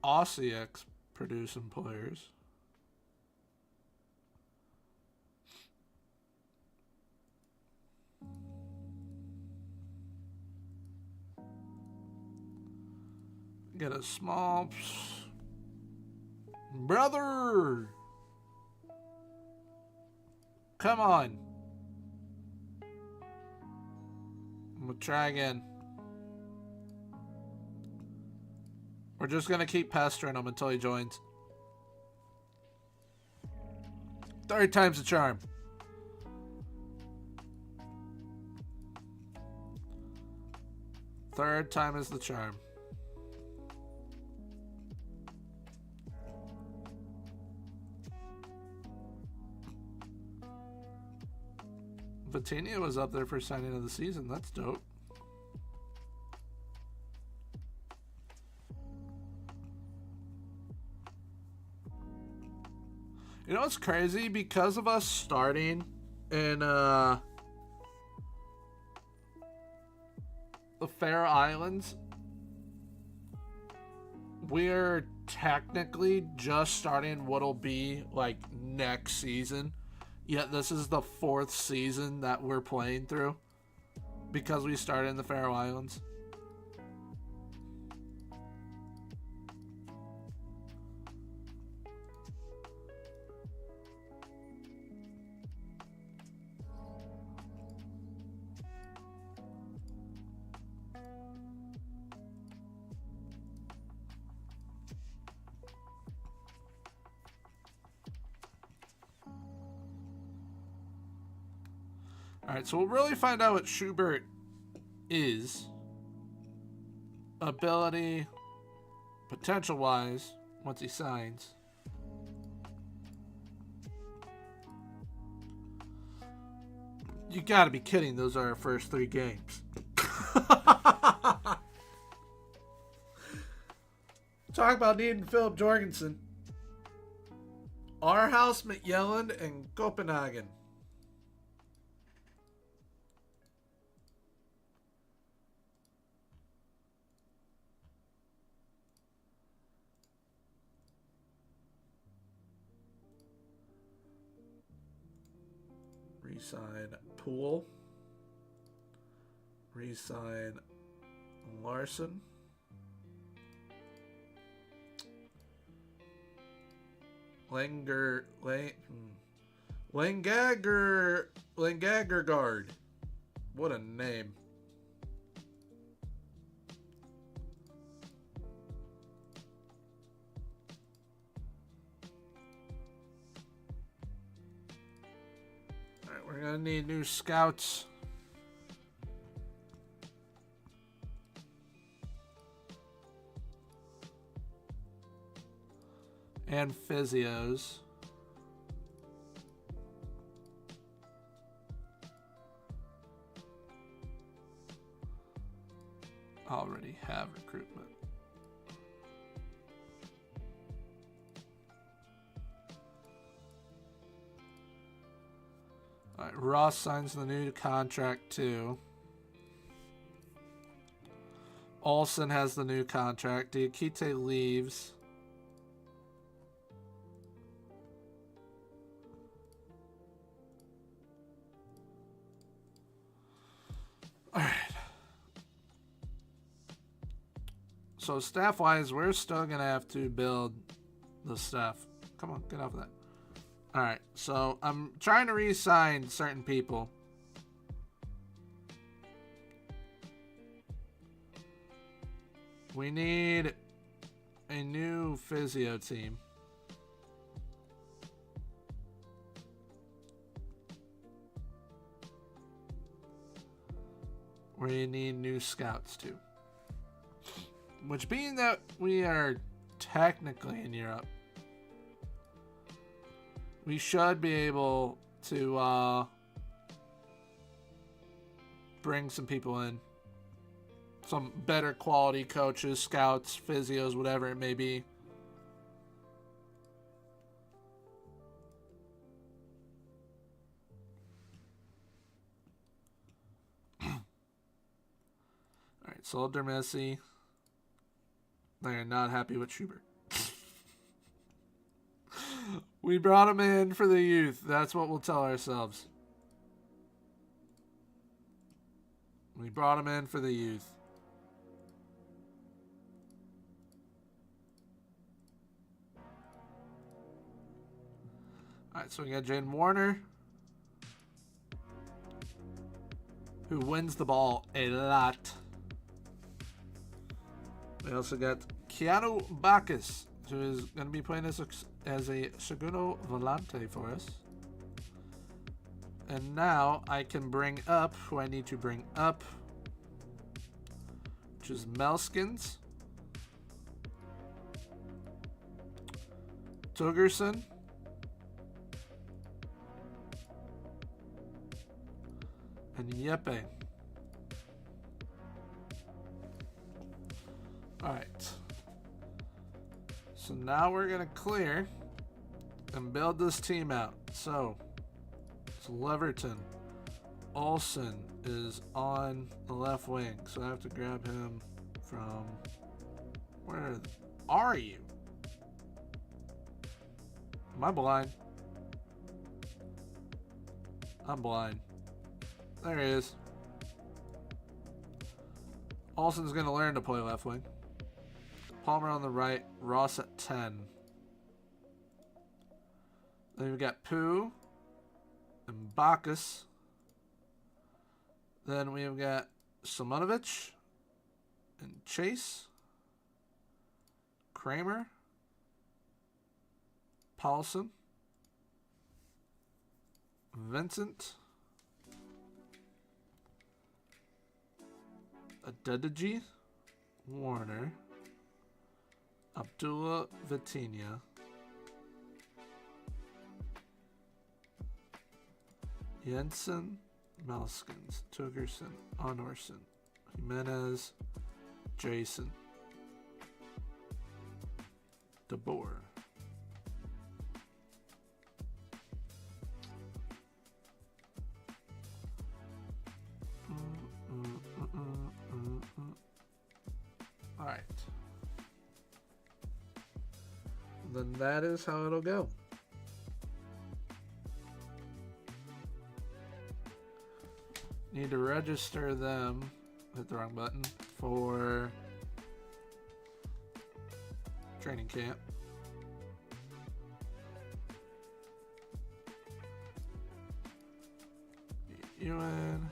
Aussiex producing players. Get a small brother. Come on. I'm gonna try again. We're just gonna keep pestering him until he joins. Third time's the charm. Third time is the charm. Vitinha was up there for signing of the season. That's dope. You know what's crazy? Because of us starting in the Faroe Islands, we're technically just starting what'll be like next season. Yet this is the 4th season that we're playing through because we started in the Faroe Islands. Alright, so we'll really find out what Schubert is. Ability, potential-wise, once he signs. You gotta be kidding, those are our first 3 games. Talk about needing Philip Jorgensen. Aarhus, McYelland, and Copenhagen. Resign Poole. Resign Larson. Langagergaard. What a name. Alright, we're gonna need new scouts. And physios. Already have recruitment. Alright, Ross signs the new contract too. Olsen has the new contract. Diakite leaves. Alright. So staff-wise, we're still going to have to build the staff. Come on, get off of that. Alright, so I'm trying to re-sign certain people. We need a new physio team. We need new scouts too. Which, being that we are technically in Europe, we should be able to bring some people in. Some better quality coaches, scouts, physios, whatever it may be. Alright, Solder Messi. They are not happy with Schubert. We brought him in for the youth. That's what we'll tell ourselves. We brought him in for the youth. Alright, so we got Jaden Warner, who wins the ball a lot. We also got Keanu Bacchus, who is going to be playing as a segundo volante for us. And now I can bring up who I need to bring up, which is Melskins, Togerson, and Yepe. Alright. So now we're going to clear and build this team out. So Leverton. Olsen is on the left wing. So I have to grab him from... Where are you? Am I blind? I'm blind. There he is. Olsen's going to learn to play left wing. Palmer on the right. Ross at 10. Then we've got Pooh and Bacchus. Then we've got Simonovic and Chase. Kramer. Paulson. Vincent. Adedeji. Warner. Abdullah Vitinha. Jensen, Melskins, Togerson, Honorson, Jimenez, Jason, DeBoer. All right. Then that is how it'll go. Need to register them, hit the wrong button, for training camp. Ewan.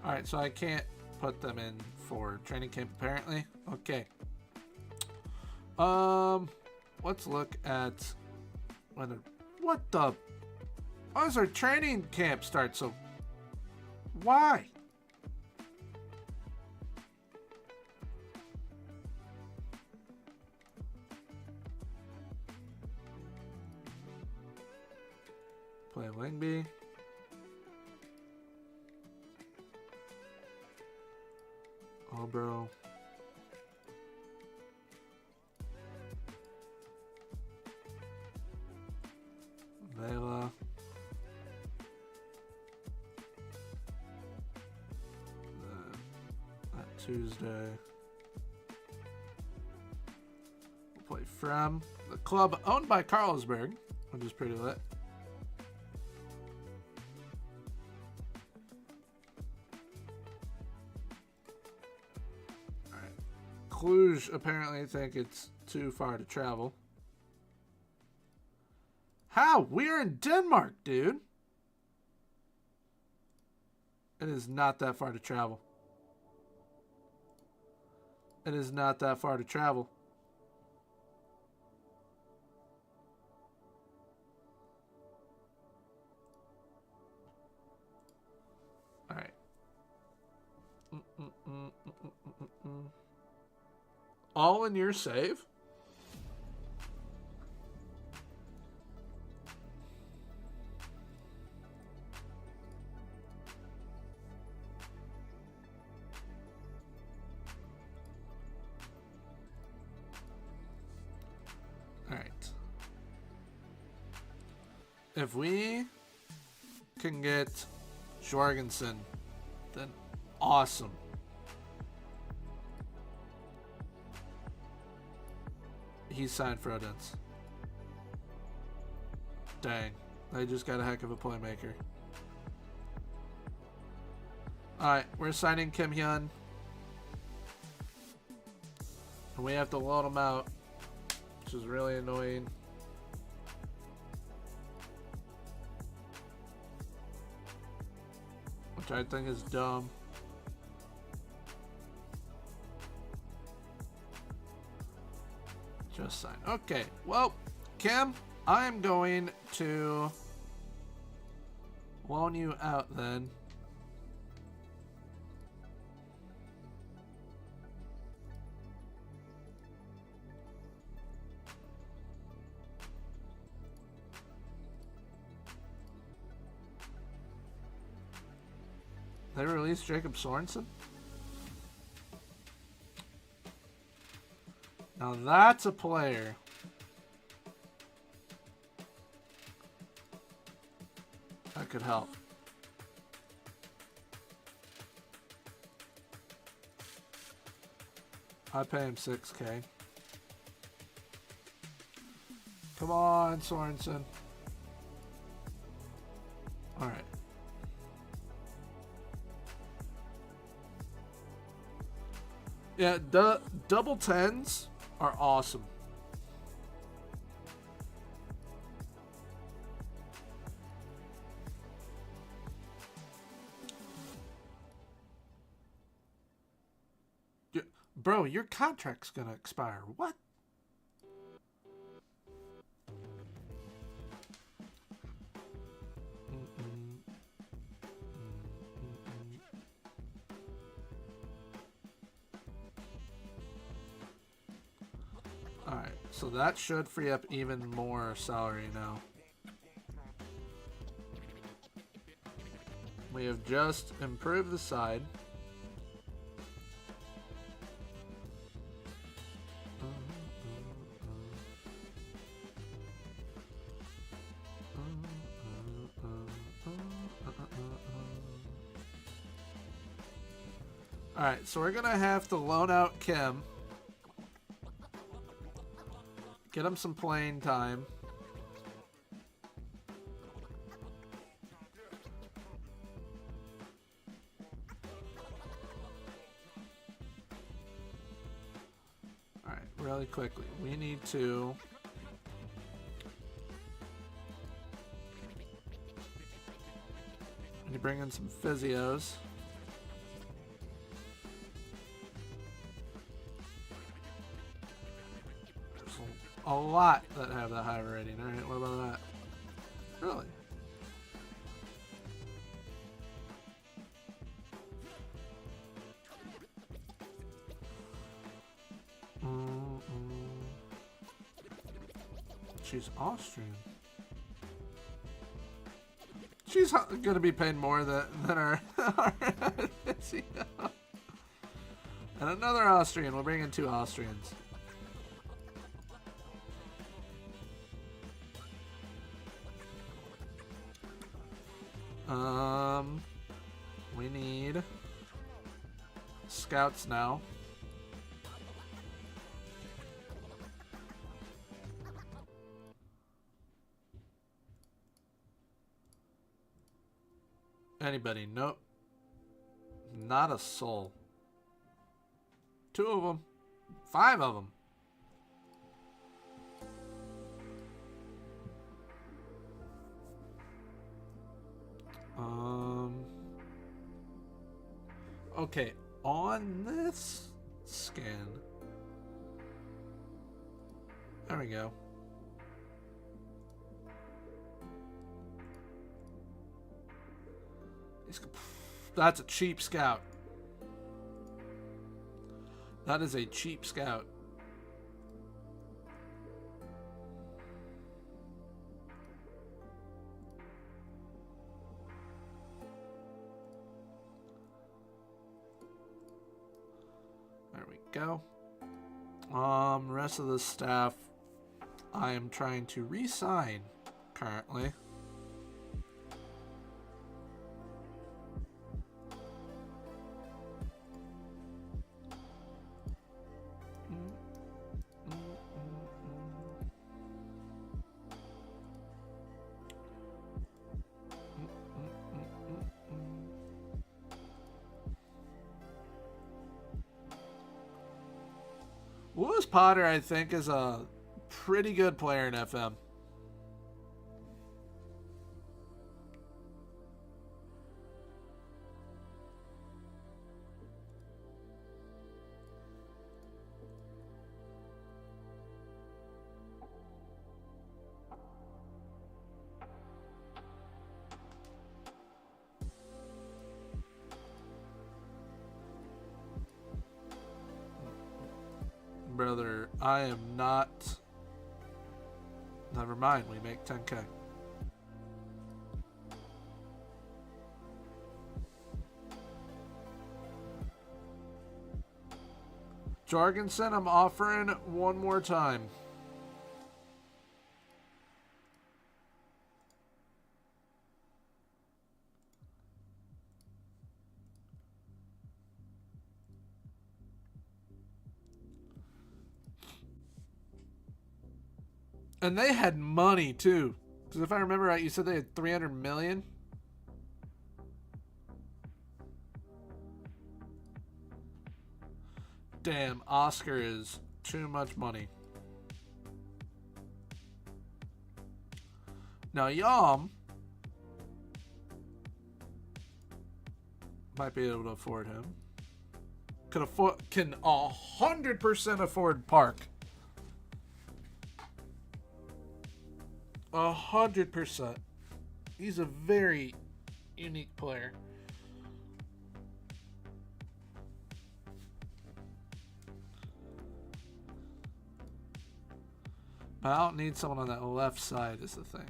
Alright, so I can't put them in for training camp apparently. Okay. Let's look at when what the... Why does our training camp start so... Why? Play Lingby. Albro. Vela. Tuesday. We'll play from the club owned by Carlsberg, which is pretty lit. Alright. Cluj apparently think it's too far to travel. How? We're in Denmark, dude. It is not that far to travel. It is not that far to travel. All right. All in your save? If we can get Jorgensen, then awesome. He's signed for Odense. Dang. They just got a heck of a playmaker. Alright, we're signing Kim Hyun. And we have to load him out, which is really annoying. Which I think is dumb. Just sign. Okay, well, Kim, I'm going to loan you out then. They released Jacob Sorensen? Now that's a player. That could help. I pay him $6K. Come on, Sorensen. Alright. Yeah, double tens are awesome. Bro, your contract's gonna expire. What? Alright, so that should free up even more salary now. We have just improved the side. Alright, so we're gonna have to loan out Kim. Get him some playing time. Alright, really quickly. We need to bring in some physios. A lot that have that high rating. Alright, what about that? Really? She's Austrian. She's gonna be paid more than our physio. And another Austrian. We'll bring in 2 Austrians. We need scouts now. Anybody? Nope. Not a soul. 2 of them. 5 of them. Okay, on this scan. There we go. That's a cheap scout. That is a cheap scout. There we go. Rest of the staff I am trying to re-sign currently. Lewis Potter, I think, is a pretty good player in FM. Brother, I am not... Never mind, we make 10K. Jorgensen, I'm offering one more time. And they had money too, because if I remember right, you said they had 300 million. Damn, Oscar is too much money. Now Yom might be able to afford him. Can 100% afford Park. 100%. He's a very unique player. But I don't need someone on that left side is the thing.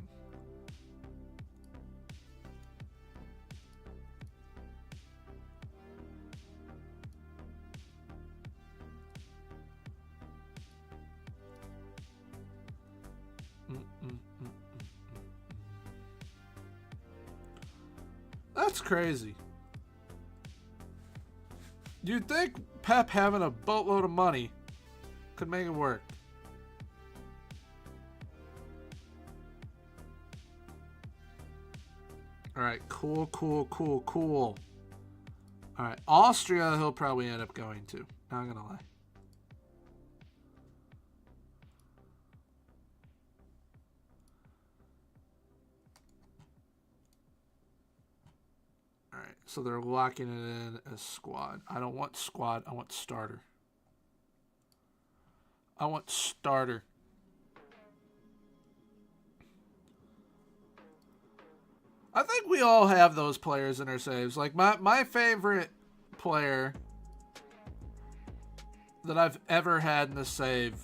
That's crazy. You'd think Pep having a boatload of money could make it work. Alright, cool. Alright, Austria he'll probably end up going to. Not gonna lie. Alright, so they're locking it in as squad. I don't want squad, I want starter. I want starter. I think we all have those players in our saves. Like my favorite player that I've ever had in the save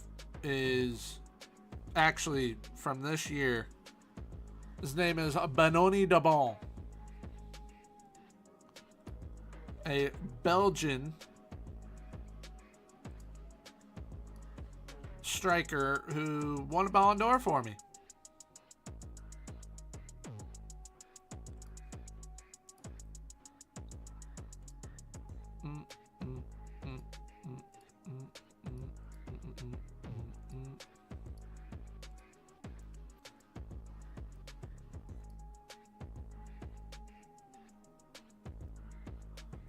is actually from this year. His name is Benoni Dabon. A Belgian striker who won a Ballon d'Or for me.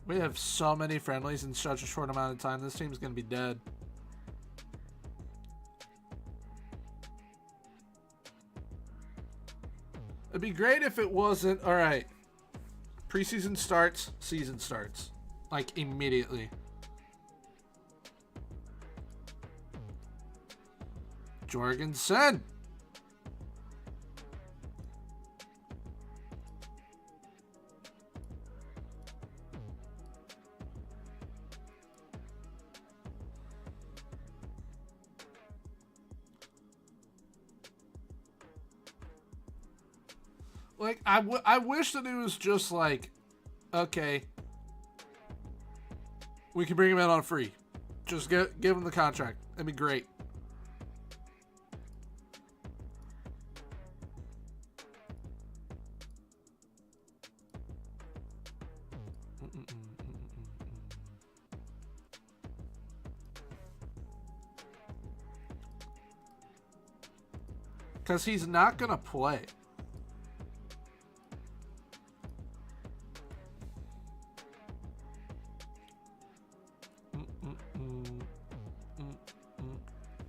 We have so many friendlies in such a short amount of time. This team's going to be dead. It'd be great if it wasn't. All right. Preseason starts. Season starts. Like immediately. Jorgensen. Like, I wish that it was just like, okay, we can bring him in on free. Just give him the contract. That'd be great. Because he's not going to play.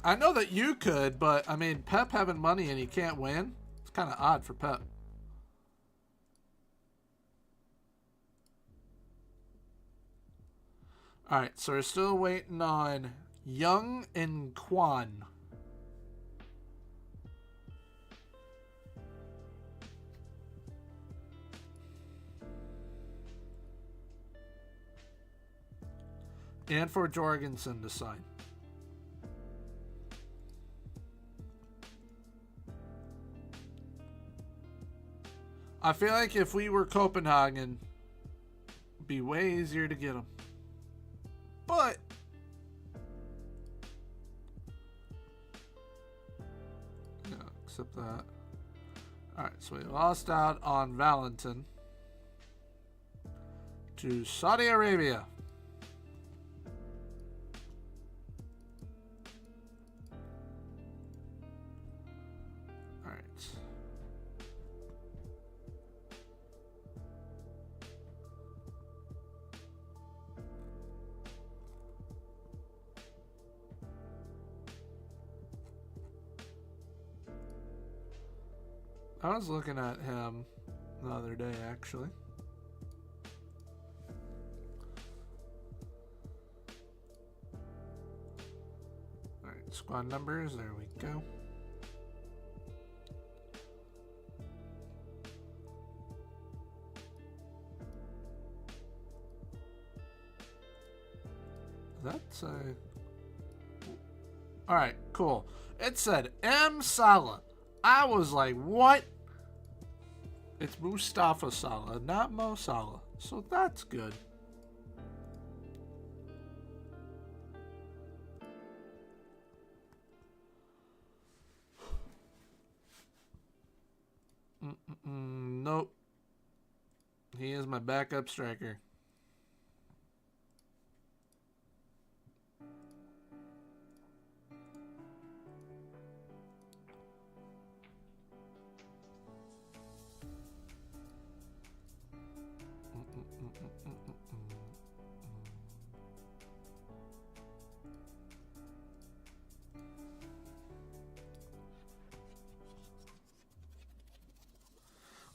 I know that you could, but I mean, Pep having money and he can't win. It's kind of odd for Pep. All right, so we're still waiting on Young and Kwan. And for Jorgensen to sign. I feel like if we were Copenhagen, it'd be way easier to get him. But yeah, except that. Alright, so we lost out on Valentin to Saudi Arabia. I was looking at him the other day, actually. Alright, squad numbers, there we go. That's a... Alright, cool. It said M. Salah. I was like, what? It's Mustafa Salah, not Mo Salah. So that's good. Nope. He is my backup striker.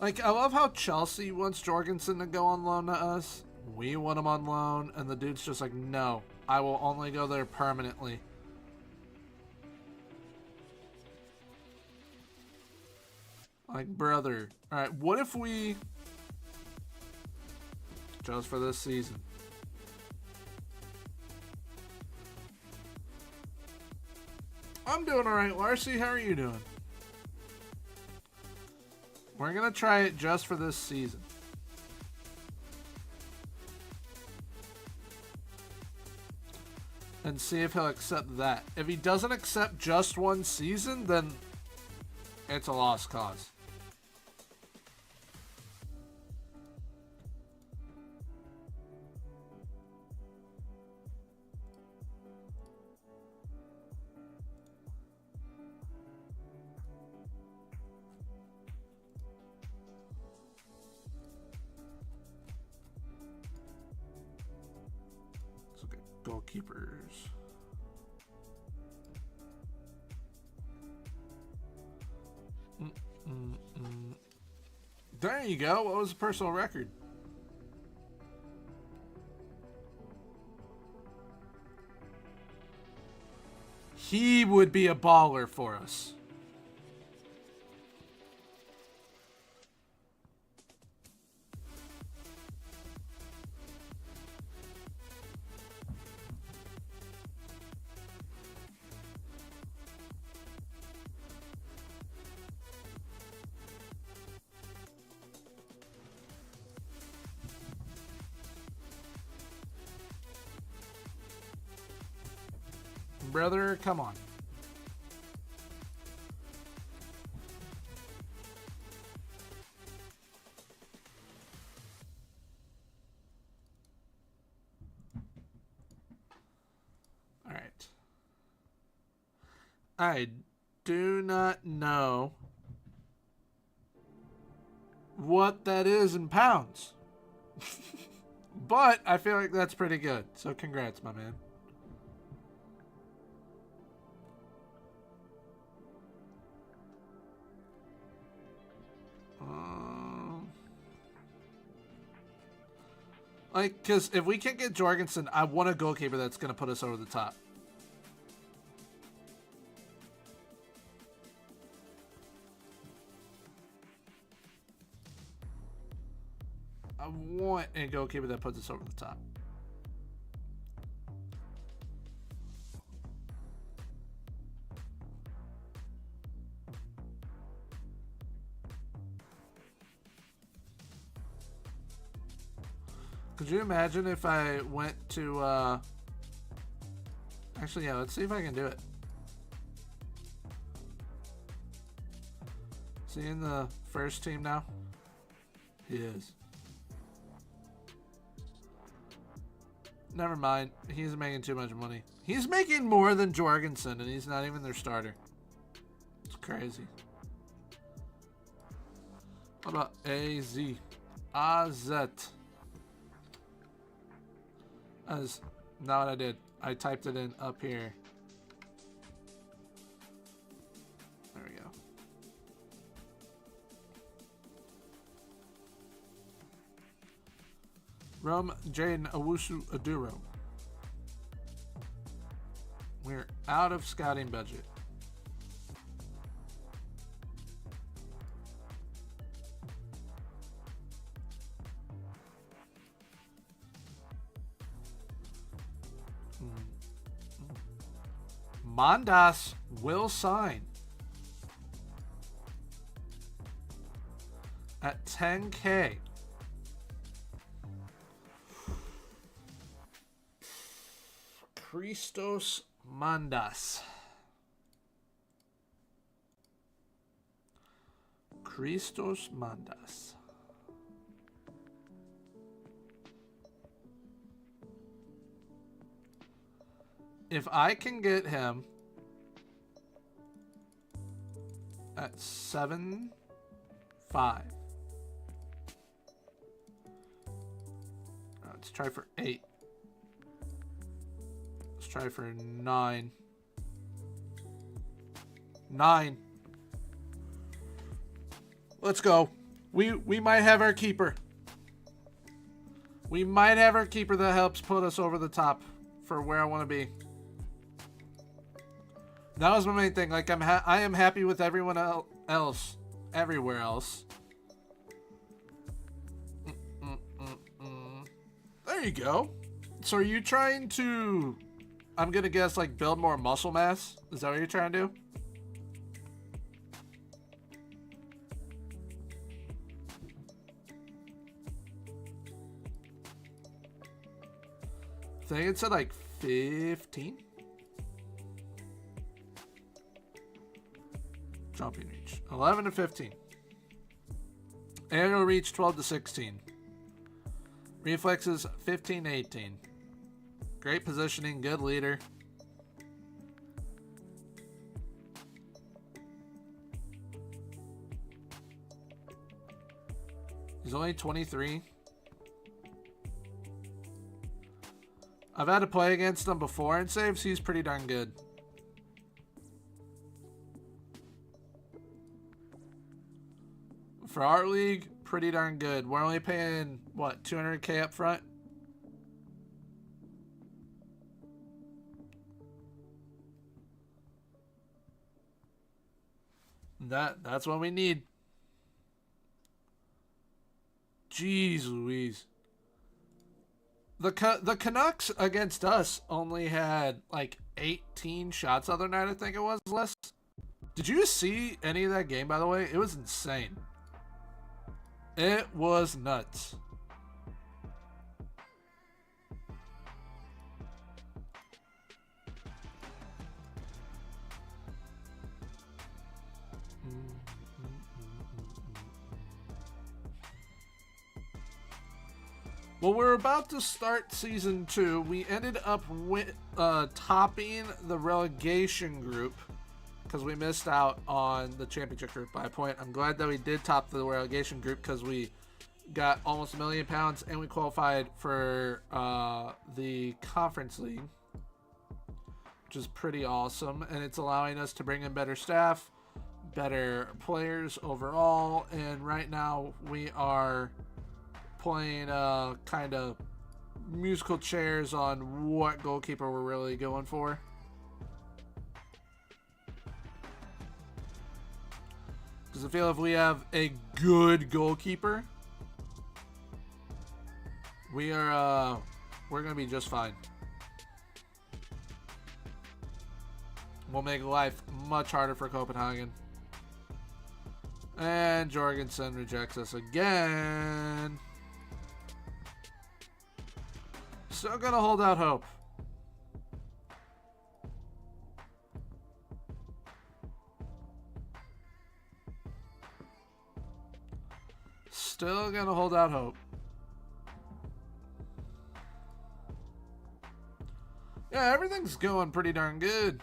Like, I love how Chelsea wants Jorgensen to go on loan to us. We want him on loan, and the dude's just like, no, I will only go there permanently. Like, brother. Alright, what if we... Just for this season. I'm doing alright, Larcy. How are you doing? We're going to try it just for this season. And see if he'll accept that. If he doesn't accept just one season, then it's a lost cause. Goalkeepers. There you go. What was the personal record? He would be a baller for us. Brother, come on. All right. I do not know what that is in pounds. But I feel like that's pretty good. So congrats, my man. Like, because if we can't get Jorgensen, I want a goalkeeper that's going to put us over the top. I want a goalkeeper that puts us over the top. Could you imagine if I went to, actually, yeah, let's see if I can do it. Is he in the first team now? He is. Never mind. He's making too much money. He's making more than Jorgensen, and he's not even their starter. It's crazy. What about AZ? AZ. That's not what I did. I typed it in up here. There we go. Rum Jaden Owusu Aduro. We're out of scouting budget. Mondas will sign at 10K. Christos Mondas. Christos Mondas. If I can get him at 7.5. Let's try for 8. Let's try for 9. 9. Let's go. We might have our keeper. We might have our keeper that helps put us over the top for where I want to be. That was my main thing. Like I am happy with everyone else, everywhere else. There you go. So are you trying to, I'm gonna guess, like build more muscle mass? Is that what you're trying to do? I think it's at like 15. Jumping reach 11 to 15. Aerial reach 12 to 16. Reflexes 15 to 18. Great positioning, good leader. He's only 23. I've had to play against him before in saves. He's pretty darn good. For our league, pretty darn good. We're only paying, what, 200K up front? That's what we need. Jeez Louise. The Canucks against us only had like 18 shots the other night, I think it was, less. Did you see any of that game, by the way? It was insane. It was nuts. Well, we're about to start season 2. We ended up topping the relegation group because we missed out on the championship group by a point. I'm glad that we did top the relegation group because we got almost £1 million and we qualified for the conference league, which is pretty awesome. And it's allowing us to bring in better staff, better players overall. And right now we are playing kind of musical chairs on what goalkeeper we're really going for. Because I feel if we have a good goalkeeper, we're gonna be just fine. We'll make life much harder for Copenhagen. And Jorgensen rejects us again. Still gonna hold out hope. Still gonna hold out hope. Yeah, everything's going pretty darn good.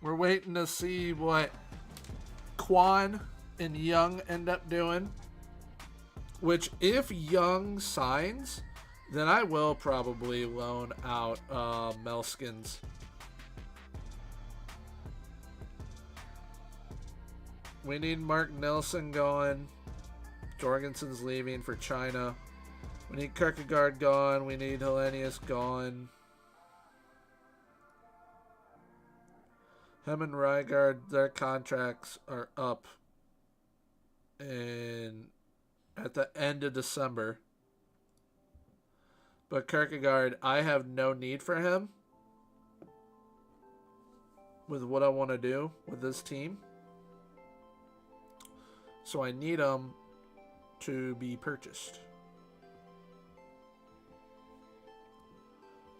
We're waiting to see what Kwan and Young end up doing. Which, if Young signs, then I will probably loan out Melskins. We need Mark Nelson going. Jorgensen's leaving for China. We need Kierkegaard gone. We need Hellenius gone. Him and Rygaard, their contracts are up at the end of December. But Kierkegaard, I have no need for him with what I want to do with this team. So I need him to be purchased.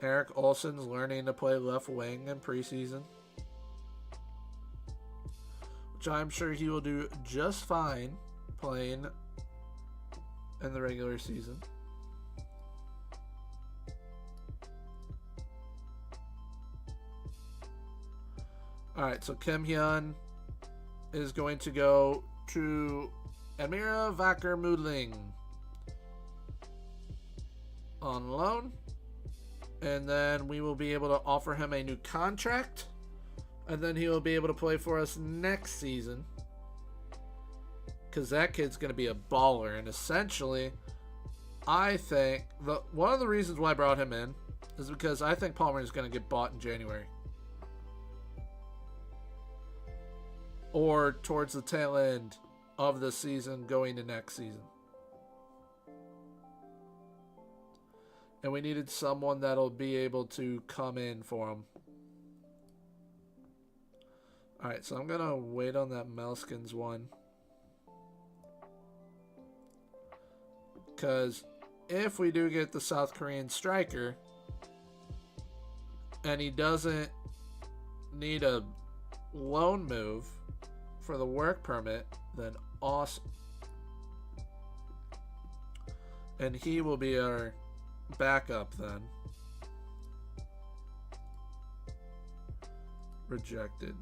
Eric Olsen's learning to play left wing in preseason, which I'm sure he will do just fine playing in the regular season. Alright, so Kim Hyun is going to go to Amira Vacker Moodling on loan. And then we will be able to offer him a new contract. And then he will be able to play for us next season. Because that kid's going to be a baller. And essentially, I think one of the reasons why I brought him in is because I think Palmer is going to get bought in January. Or towards the tail end of the season going to next season. And we needed someone that'll be able to come in for him. Alright, so I'm going to wait on that Melskins one. Because if we do get the South Korean striker, and he doesn't need a loan move for the work permit, then awesome. And he will be our backup then. Rejected.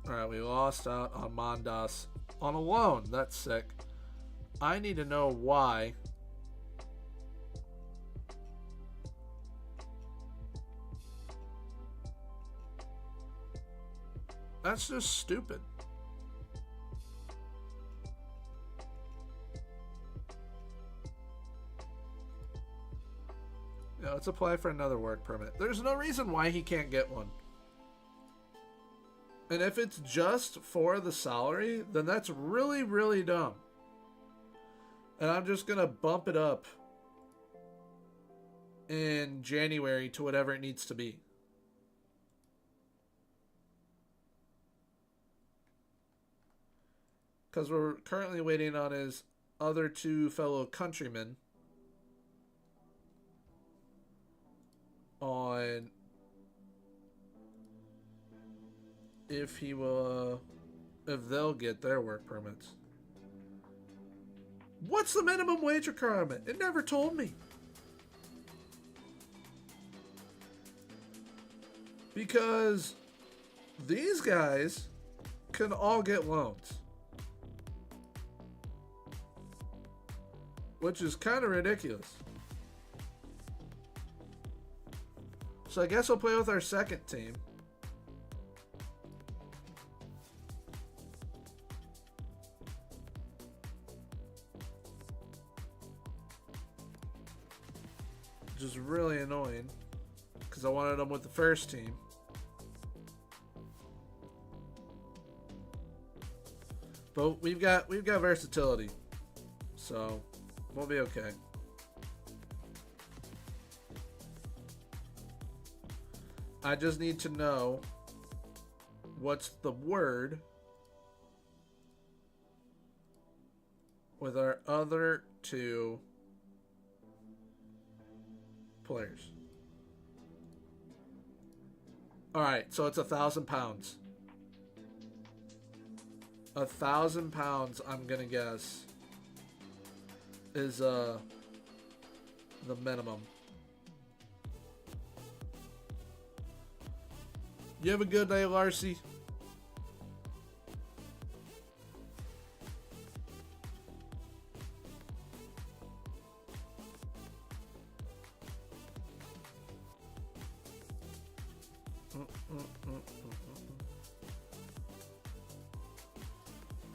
Alright, we lost out on Mondas on a loan. That's sick. I need to know why. That's just stupid. Yeah, let's apply for another work permit. There's no reason why he can't get one. And if it's just for the salary, then that's really, really dumb. And I'm just going to bump it up in January to whatever it needs to be. Because we're currently waiting on his other two fellow countrymen on if he will, if they'll get their work permits. What's the minimum wage requirement? It never told me. Because these guys can all get loans. Which is kind of ridiculous. So I guess I'll play with our second team. which is really annoying because I wanted him with the first team. But we've got versatility, so we'll be okay. I just need to know what's the word with our other two players. All right, so it's 1,000 pounds. 1,000 pounds, I'm gonna guess, is the minimum. You have a good day, Larcy.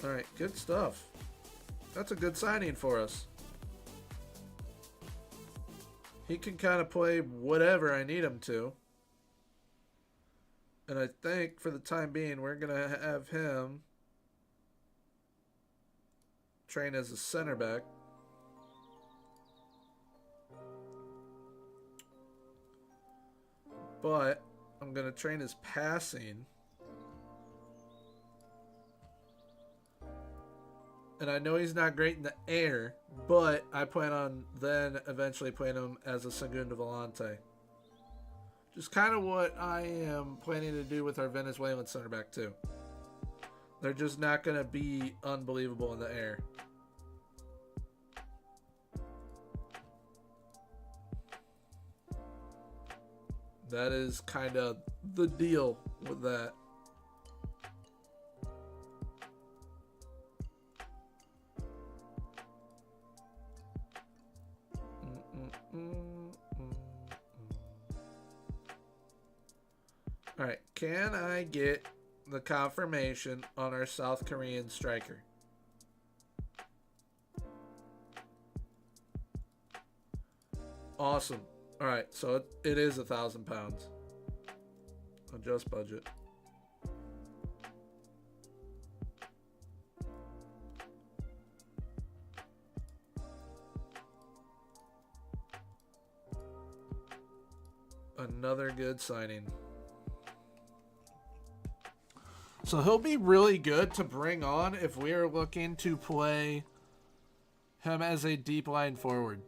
All right, good stuff. That's a good signing for us. He can kind of play whatever I need him to. And I think for the time being, we're going to have him train as a center back. But I'm going to train his passing. And I know he's not great in the air, but I plan on then eventually playing him as a Segundo Volante. Just kind of what I am planning to do with our Venezuelan center back too. They're just not going to be unbelievable in the air. That is kind of the deal with that. All right, can I get the confirmation on our South Korean striker? Awesome. All right, so it is 1,000 pounds. Adjust budget. Another good signing. So he'll be really good to bring on if we are looking to play him as a deep line forward.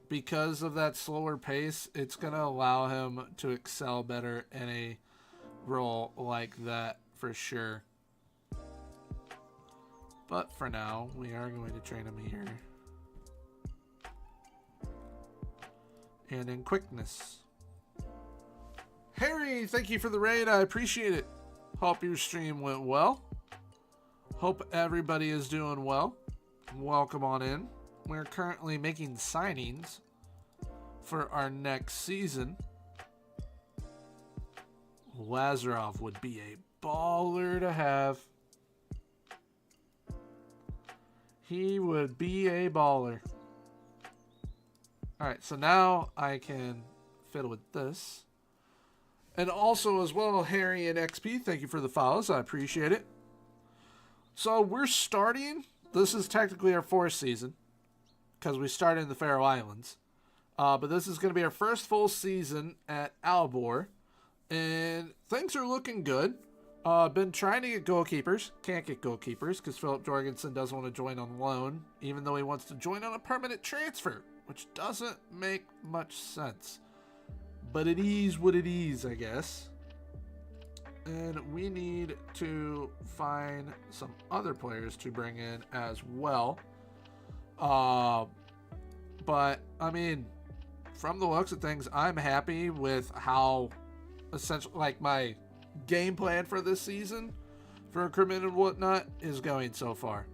Because of that slower pace, it's going to allow him to excel better in a role like that for sure. But for now, we are going to train him here. And in quickness. Harry, thank you for the raid. I appreciate it. Hope your stream went well. Hope everybody is doing well. Welcome on in. We're currently making signings for our next season. Lazarov would be a baller to have. He would be a baller. Alright, so now I can fiddle with this. And also as well, Harry and XP, thank you for the follows. I appreciate it. So we're starting. This is technically our 4th season because we started in the Faroe Islands. But this is going to be our first full season at Aalborg. And things are looking good. Been trying to get goalkeepers. Can't get goalkeepers because Philip Jorgensen doesn't want to join on loan, even though he wants to join on a permanent transfer, which doesn't make much sense. But it is what it is, I guess. And we need to find some other players to bring in as well. But, I mean, from the looks of things, I'm happy with how essentially, like, my game plan for this season for recruitment and whatnot is going so far.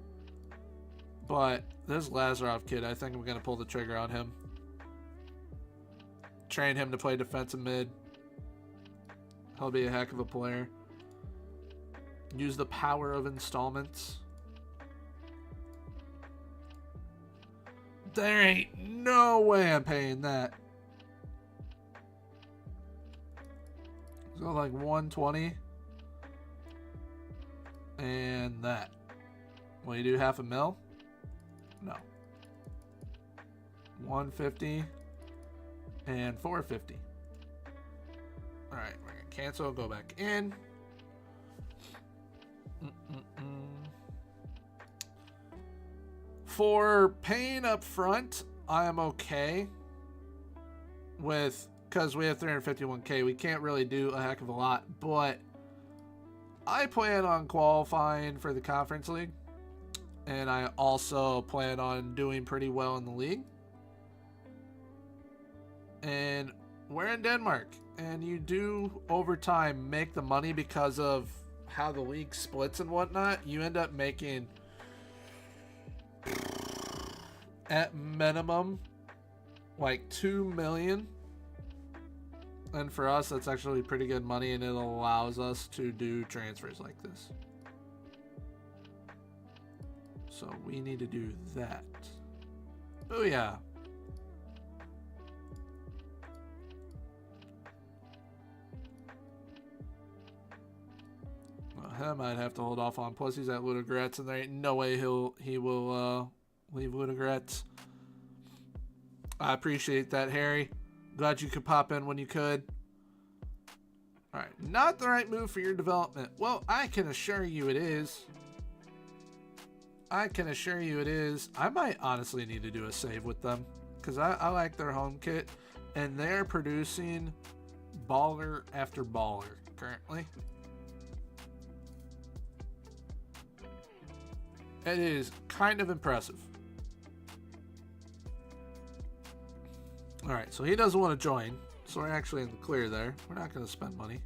But this Lazarov kid, I think I'm going to pull the trigger on him. Train him to play defensive mid. He'll be a heck of a player. Use the power of installments. There ain't no way I'm paying that. So like 120. And that. Will you do half a mil? No. 150 and 450. Alright, we're gonna cancel, go back in. For paying up front, I am okay with, because we have 351k, we can't really do a heck of a lot, but I plan on qualifying for the Conference League, and I also plan on doing pretty well in the league. And we're in Denmark, and you do over time make the money because of how the league splits and whatnot. You end up making at minimum like 2 million, and for us that's actually pretty good money, and it allows us to do transfers like this. So we need to do that. Booyah. I might have to hold off on. Plus, he's at Ludogorets, and there ain't no way he will leave Ludogorets. I appreciate that, Harry. Glad you could pop in when you could. All right, not the right move for your development. Well, I can assure you it is. I can assure you it is. I might honestly need to do a save with them because I like their home kit, and they're producing baller after baller currently. It is kind of impressive. Alright, so he doesn't want to join. So we're actually in the clear there. We're not going to spend money.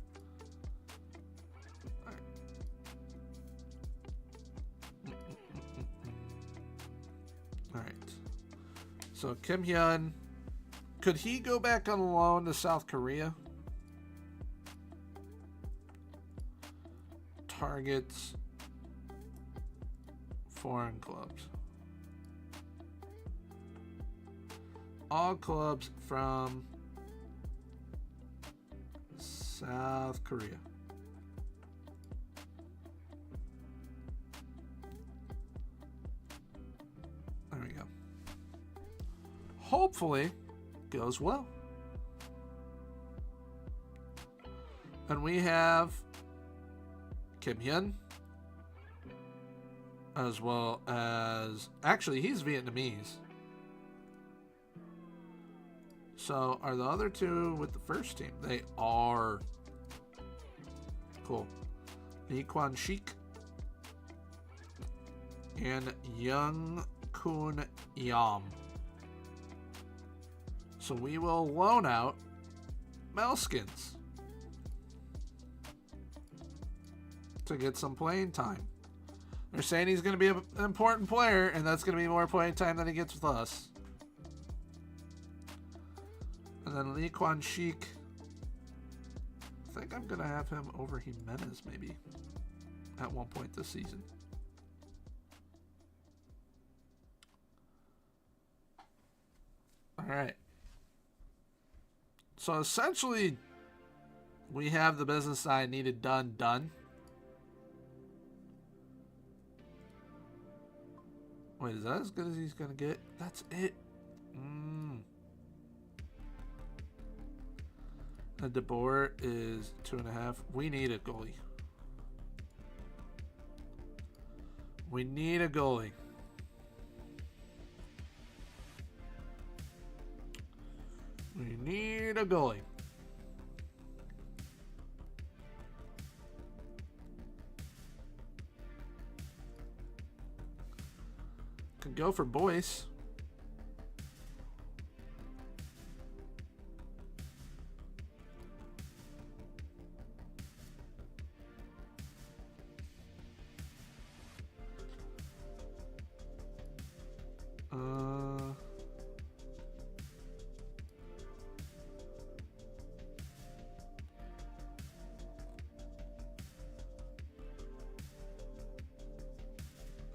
Alright. So Kim Hyun. Could he go back on loan to South Korea? Targets. Foreign clubs. All clubs from South Korea. There we go. Hopefully, goes well. And we have Kim Hyun, as well as, actually, he's Vietnamese. So, are the other two with the first team? They are. Cool. Lee Kwan Shik and Young Kun Yam. So, we will loan out Melskins to get some playing time. They're saying he's going to be an important player, and that's going to be more playing time than he gets with us. And then Lee Kwan Shik. I think I'm going to have him over Jimenez maybe at one point this season. All right. So essentially, we have the business I needed done. Wait, is that as good as he's going to get? That's it. The De Boer is 2.5. We need a goalie. We need a goalie. We need a goalie. Could go for Boyce.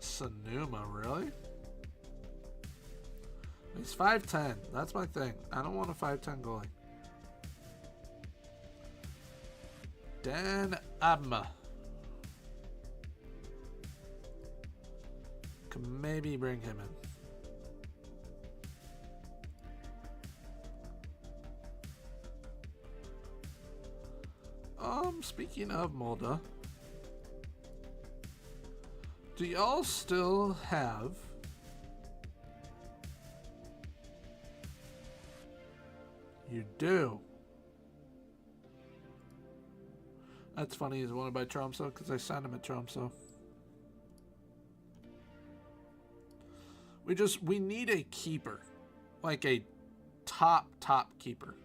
Sanuma, really? He's 5'10". That's my thing. I don't want a 5'10" goalie. Dan Abma. Can maybe bring him in. Speaking of Molda, do y'all still have you do? That's funny, he's wanted by Tromsø because I signed him at Tromsø. We need a keeper. Like a top keeper.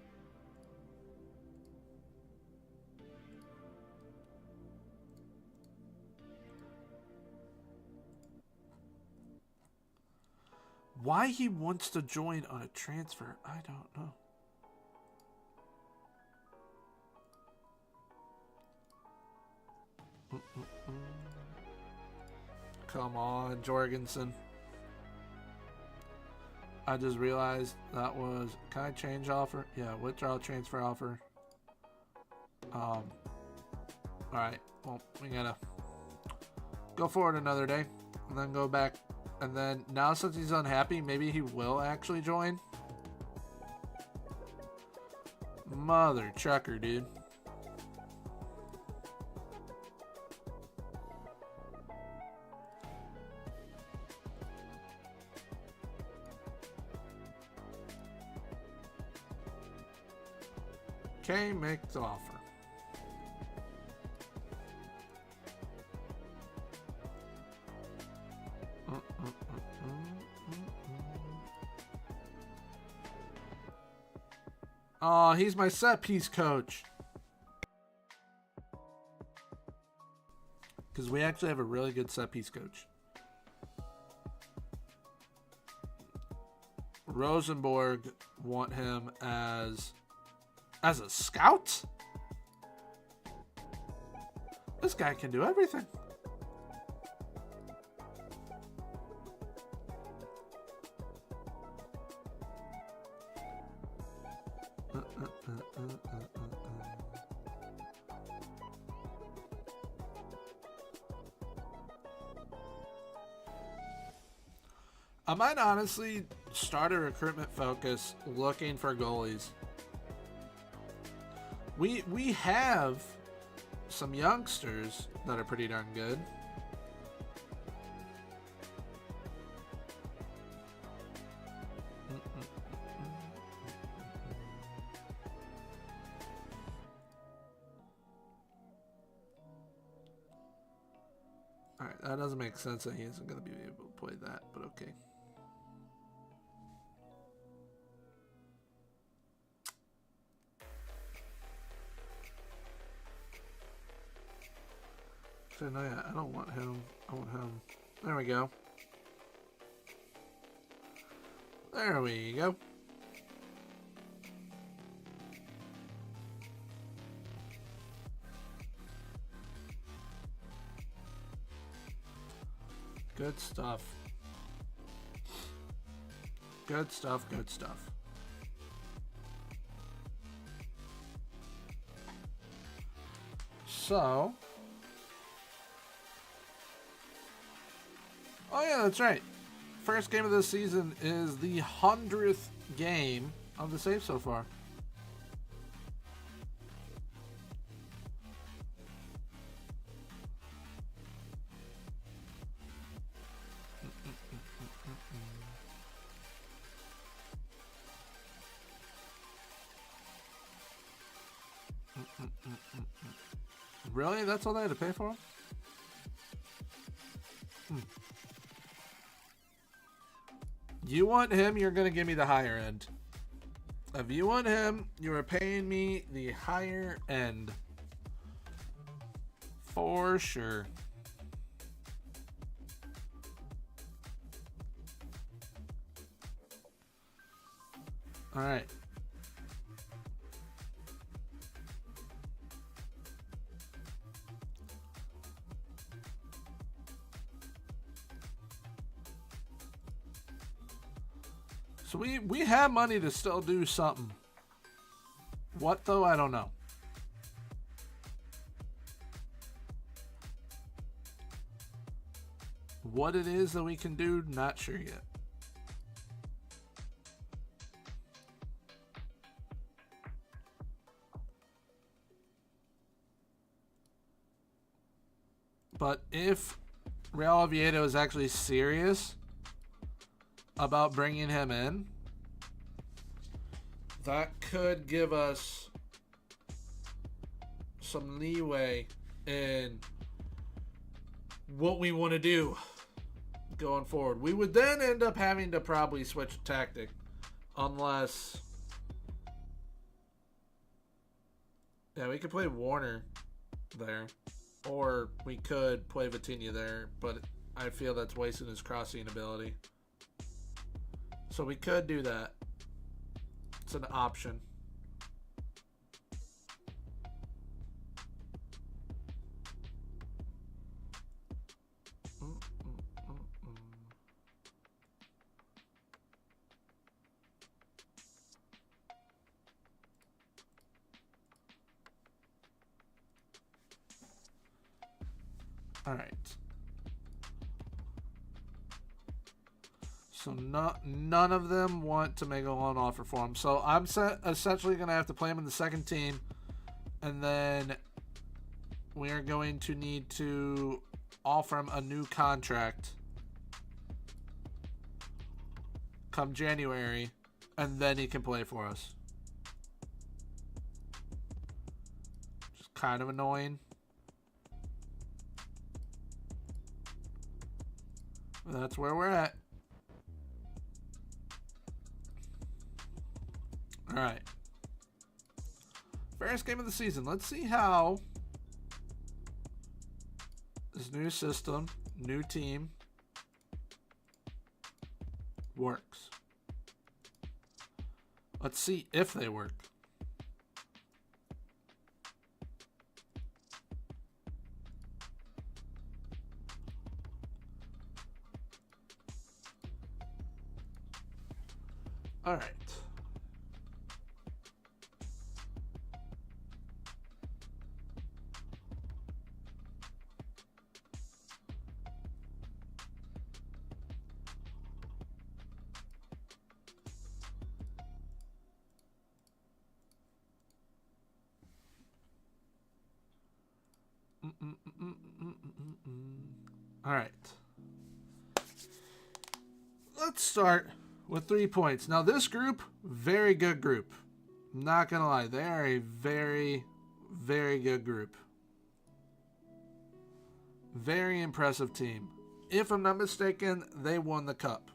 Why he wants to join on a transfer, I don't know. Come on, Jorgensen. I just realized that was... Can I change offer? Yeah, withdraw transfer offer. Alright, well, we gotta go forward another day. And then go back. And then, now since he's unhappy, maybe he will actually join. Mother trucker, dude. Okay, make the offer. Oh, he's my set piece coach. Because we actually have a really good set piece coach. Rosenborg want him as a scout? This guy can do everything. I might honestly start a recruitment focus looking for goalies. We have some youngsters that are pretty darn good. Alright, that doesn't make sense that he isn't going to be able to play that, but okay. No, yeah, I don't want him. I want him. There we go. There we go. Good stuff. Good stuff, good stuff. So... Oh yeah, that's right. First game of the season is the 100th game of the save so far. Really? That's all they had to pay for him? You want him, you're going to give me the higher end. If you want him, you are paying me the higher end. For sure. All right. So we have money to still do something. What though? I don't know. What it is that we can do, not sure yet. But if Real Oviedo is actually serious about bringing him in, that could give us some leeway in what we want to do going forward. We would then end up having to probably switch tactic unless... Yeah, we could play Warner there. Or we could play Vitinha there, but I feel that's wasting his crossing ability. So we could do that. It's an option. All right. So none of them want to make a loan offer for him. So I'm essentially going to have to play him in the second team. And then we are going to need to offer him a new contract come January. And then he can play for us. Just kind of annoying. That's where we're at. All right. First game of the season. Let's see how this new system, new team works. Let's see if they work. All right. All right. Let's start with 3 points. Now, this group, very good group. Not going to lie. They are a very, very good group. Very impressive team. If I'm not mistaken, they won the cup.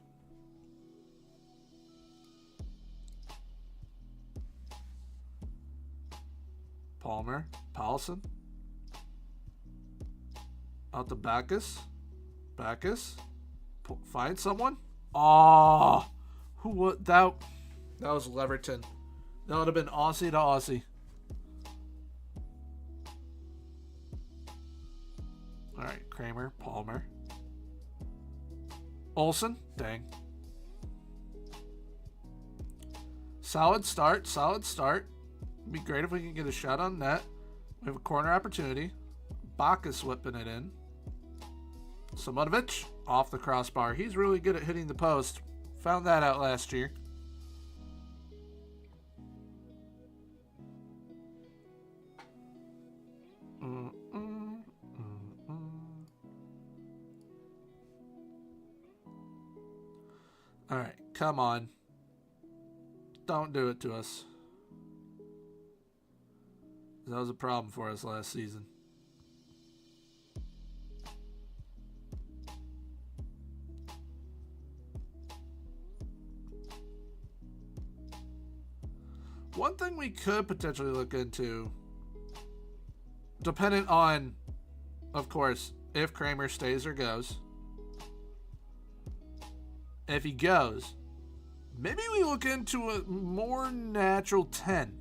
Palmer. Paulson. Out to Bacchus. Bacchus. Find someone. Oh, who would that? That was Leverton. That would have been Aussie to Aussie. All right, Kramer, Palmer, Olsen. Dang. Solid start. Solid start. It'd be great if we can get a shot on net. We have a corner opportunity. Bacchus whipping it in. Samunovic off the crossbar. He's really good at hitting the post. Found that out last year. All right, come on. Don't do it to us. That was a problem for us last season. One thing we could potentially look into, dependent on, of course, if Kramer stays or goes. If he goes, maybe we look into a more natural 10.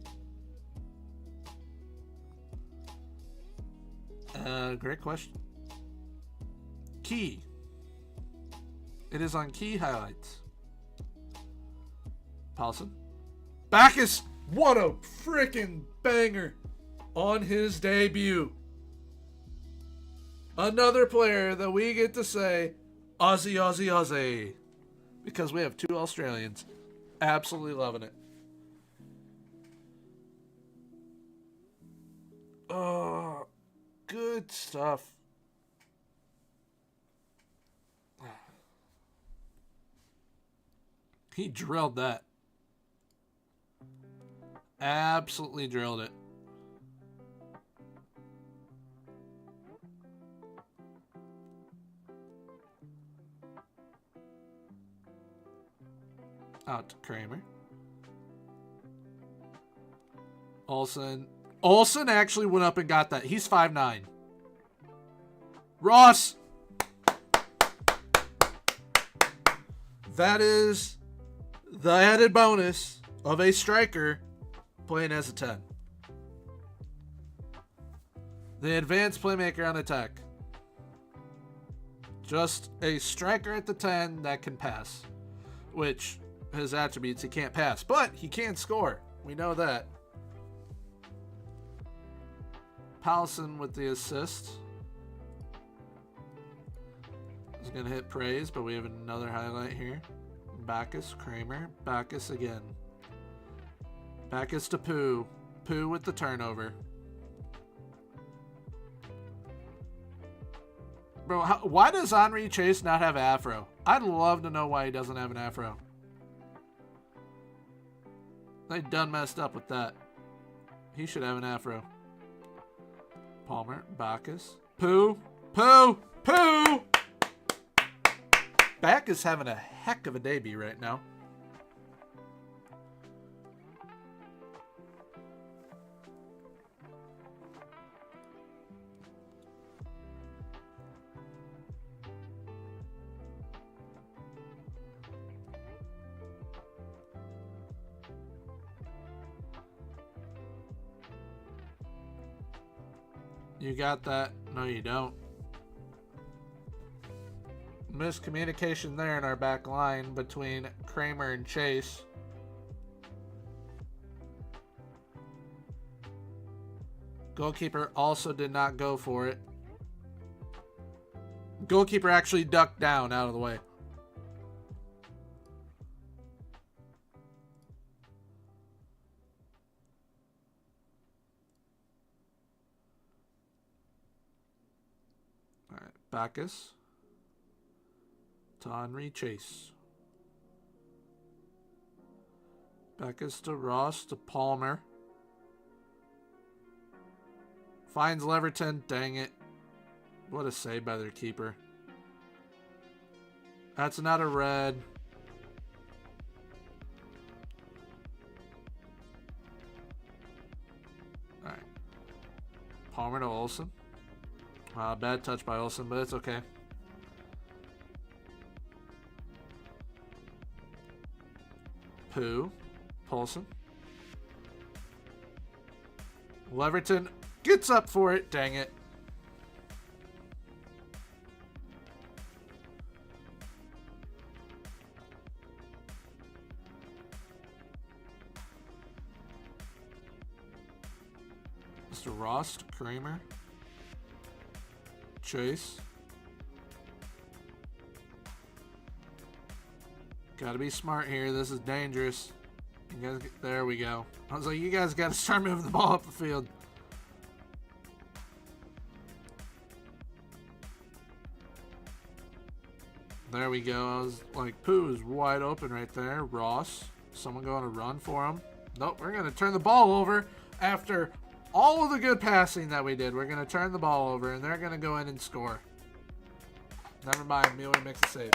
Great question. Key. It is on key highlights. Paulson. Bacchus. What a freaking banger on his debut. Another player that we get to say, Aussie, Aussie, Aussie. Because we have 2 Australians. Absolutely loving it. Oh, good stuff. He drilled that. Absolutely drilled it. Out to Kramer. Olsen. Olsen actually went up and got that. He's 5'9". Ross! That is the added bonus of a striker playing as a 10. The advanced playmaker on attack. Just a striker at the 10 that can pass. Which, his attributes, he can't pass. But he can score. We know that. Powelson with the assist. He's going to hit praise, but we have another highlight here. Backus, Kramer, Backus again. Backus to Pooh. Pooh with the turnover. Bro, why does Henri Chase not have an afro? I'd love to know why he doesn't have an afro. They done messed up with that. He should have an afro. Palmer, Backus, Pooh, Pooh, Pooh! Backus having a heck of a debut right now. You got that? No, you don't. Miscommunication there in our back line between Kramer and Chase. Goalkeeper also did not go for it. Goalkeeper actually ducked down out of the way. All right, Backus. To Henri Chase. Backus to Ross to Palmer. Finds Leverton. Dang it. What a save by their keeper. That's not a red. Alright. Palmer to Olsen. Bad touch by Olsen, but it's okay. Pooh. Paulson. Leverton gets up for it. Dang it. Mr. Ross, Kramer. Chase. Gotta be smart here. This is dangerous. You guys, there we go. I was like, you guys gotta start moving the ball up the field. There we go. I was like, Pooh is wide open right there. Ross. Someone going to run for him. Nope, we're going to turn the ball over after all of the good passing that we did. We're going to turn the ball over, and they're going to go in and score. Never mind. Mueller makes a save.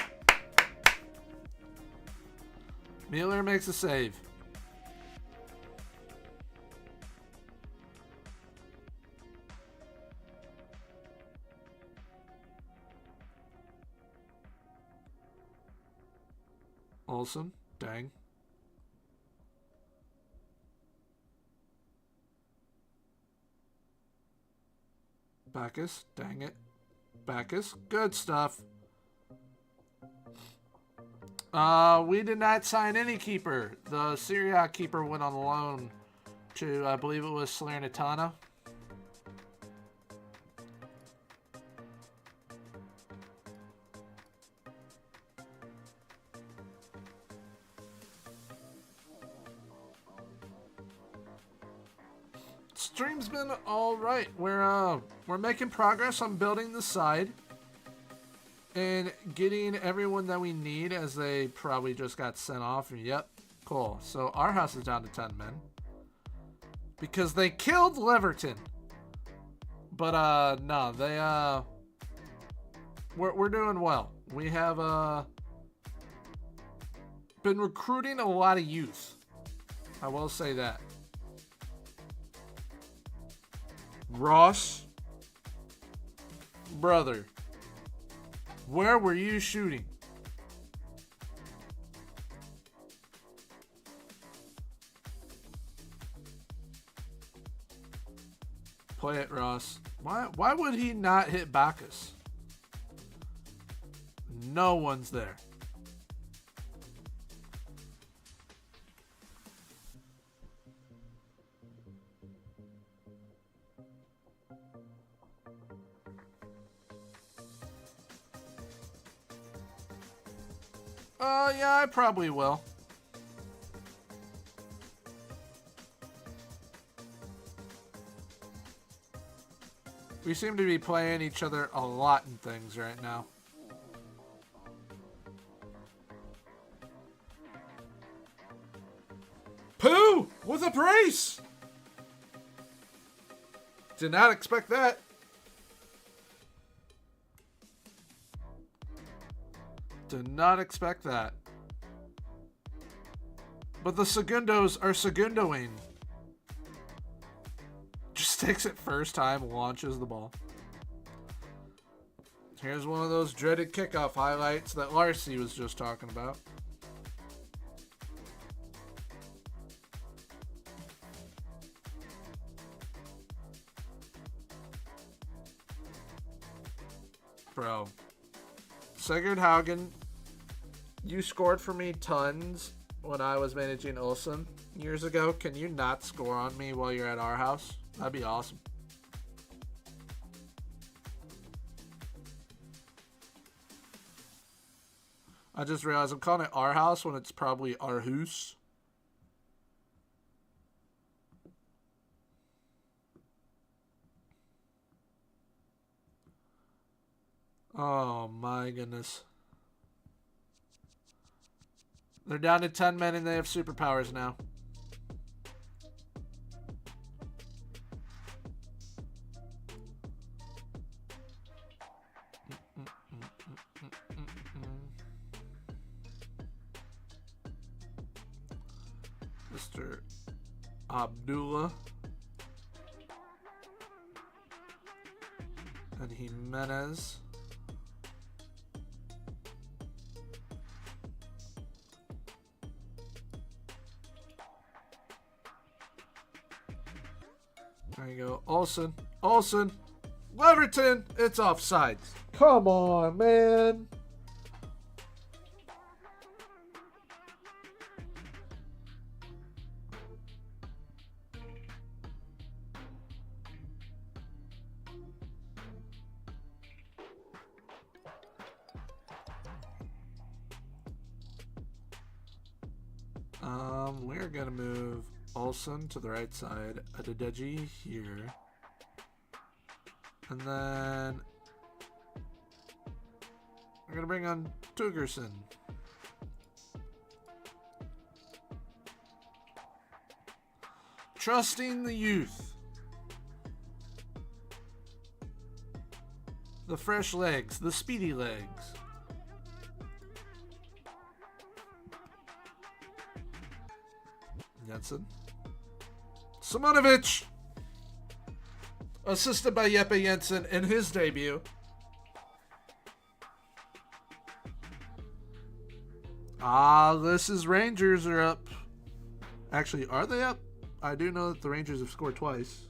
Mueller makes a save. Olsen, dang. Backus, dang it. Backus, good stuff. We did not sign any keeper. The Serie A keeper went on loan to, I believe it was Salernitana. stream's been all right. We're making progress on building the side and getting everyone that we need, as they probably just got sent off. Yep, cool. So our house is down to 10 men because they killed Leverton. But no, we're doing well. We have been recruiting a lot of youth. I will say that. Ross, brother, where were you shooting? Play it, Ross. Why would he not hit Bacchus? No one's there. Yeah, I probably will. We seem to be playing each other a lot in things right now. Pooh! With a brace! Did not expect that. Did not expect that. But the Segundos are Segundoing. Just takes it first time, launches the ball. Here's one of those dreaded kickoff highlights that Larcy was just talking about. Bro. Sigurd Haugen, you scored for me tons when I was managing Ulsan years ago. Can you not score on me while you're at our house? That'd be awesome. I just realized I'm calling it our house when it's probably our house. Oh my goodness. They're down to 10 men and they have superpowers now. Mr. Abdullah and Jimenez. There you go. Olsen. Leverton. It's offside. Come on, man. We're gonna move Olsen to the right side, Adedeji here, and then we're gonna bring on Tugerson. Trusting the youth. The fresh legs, the speedy legs. Jensen. Simonovic! Assisted by Jeppe Jensen in his debut. This is Rangers are up. Actually, are they up? I do know that the Rangers have scored twice.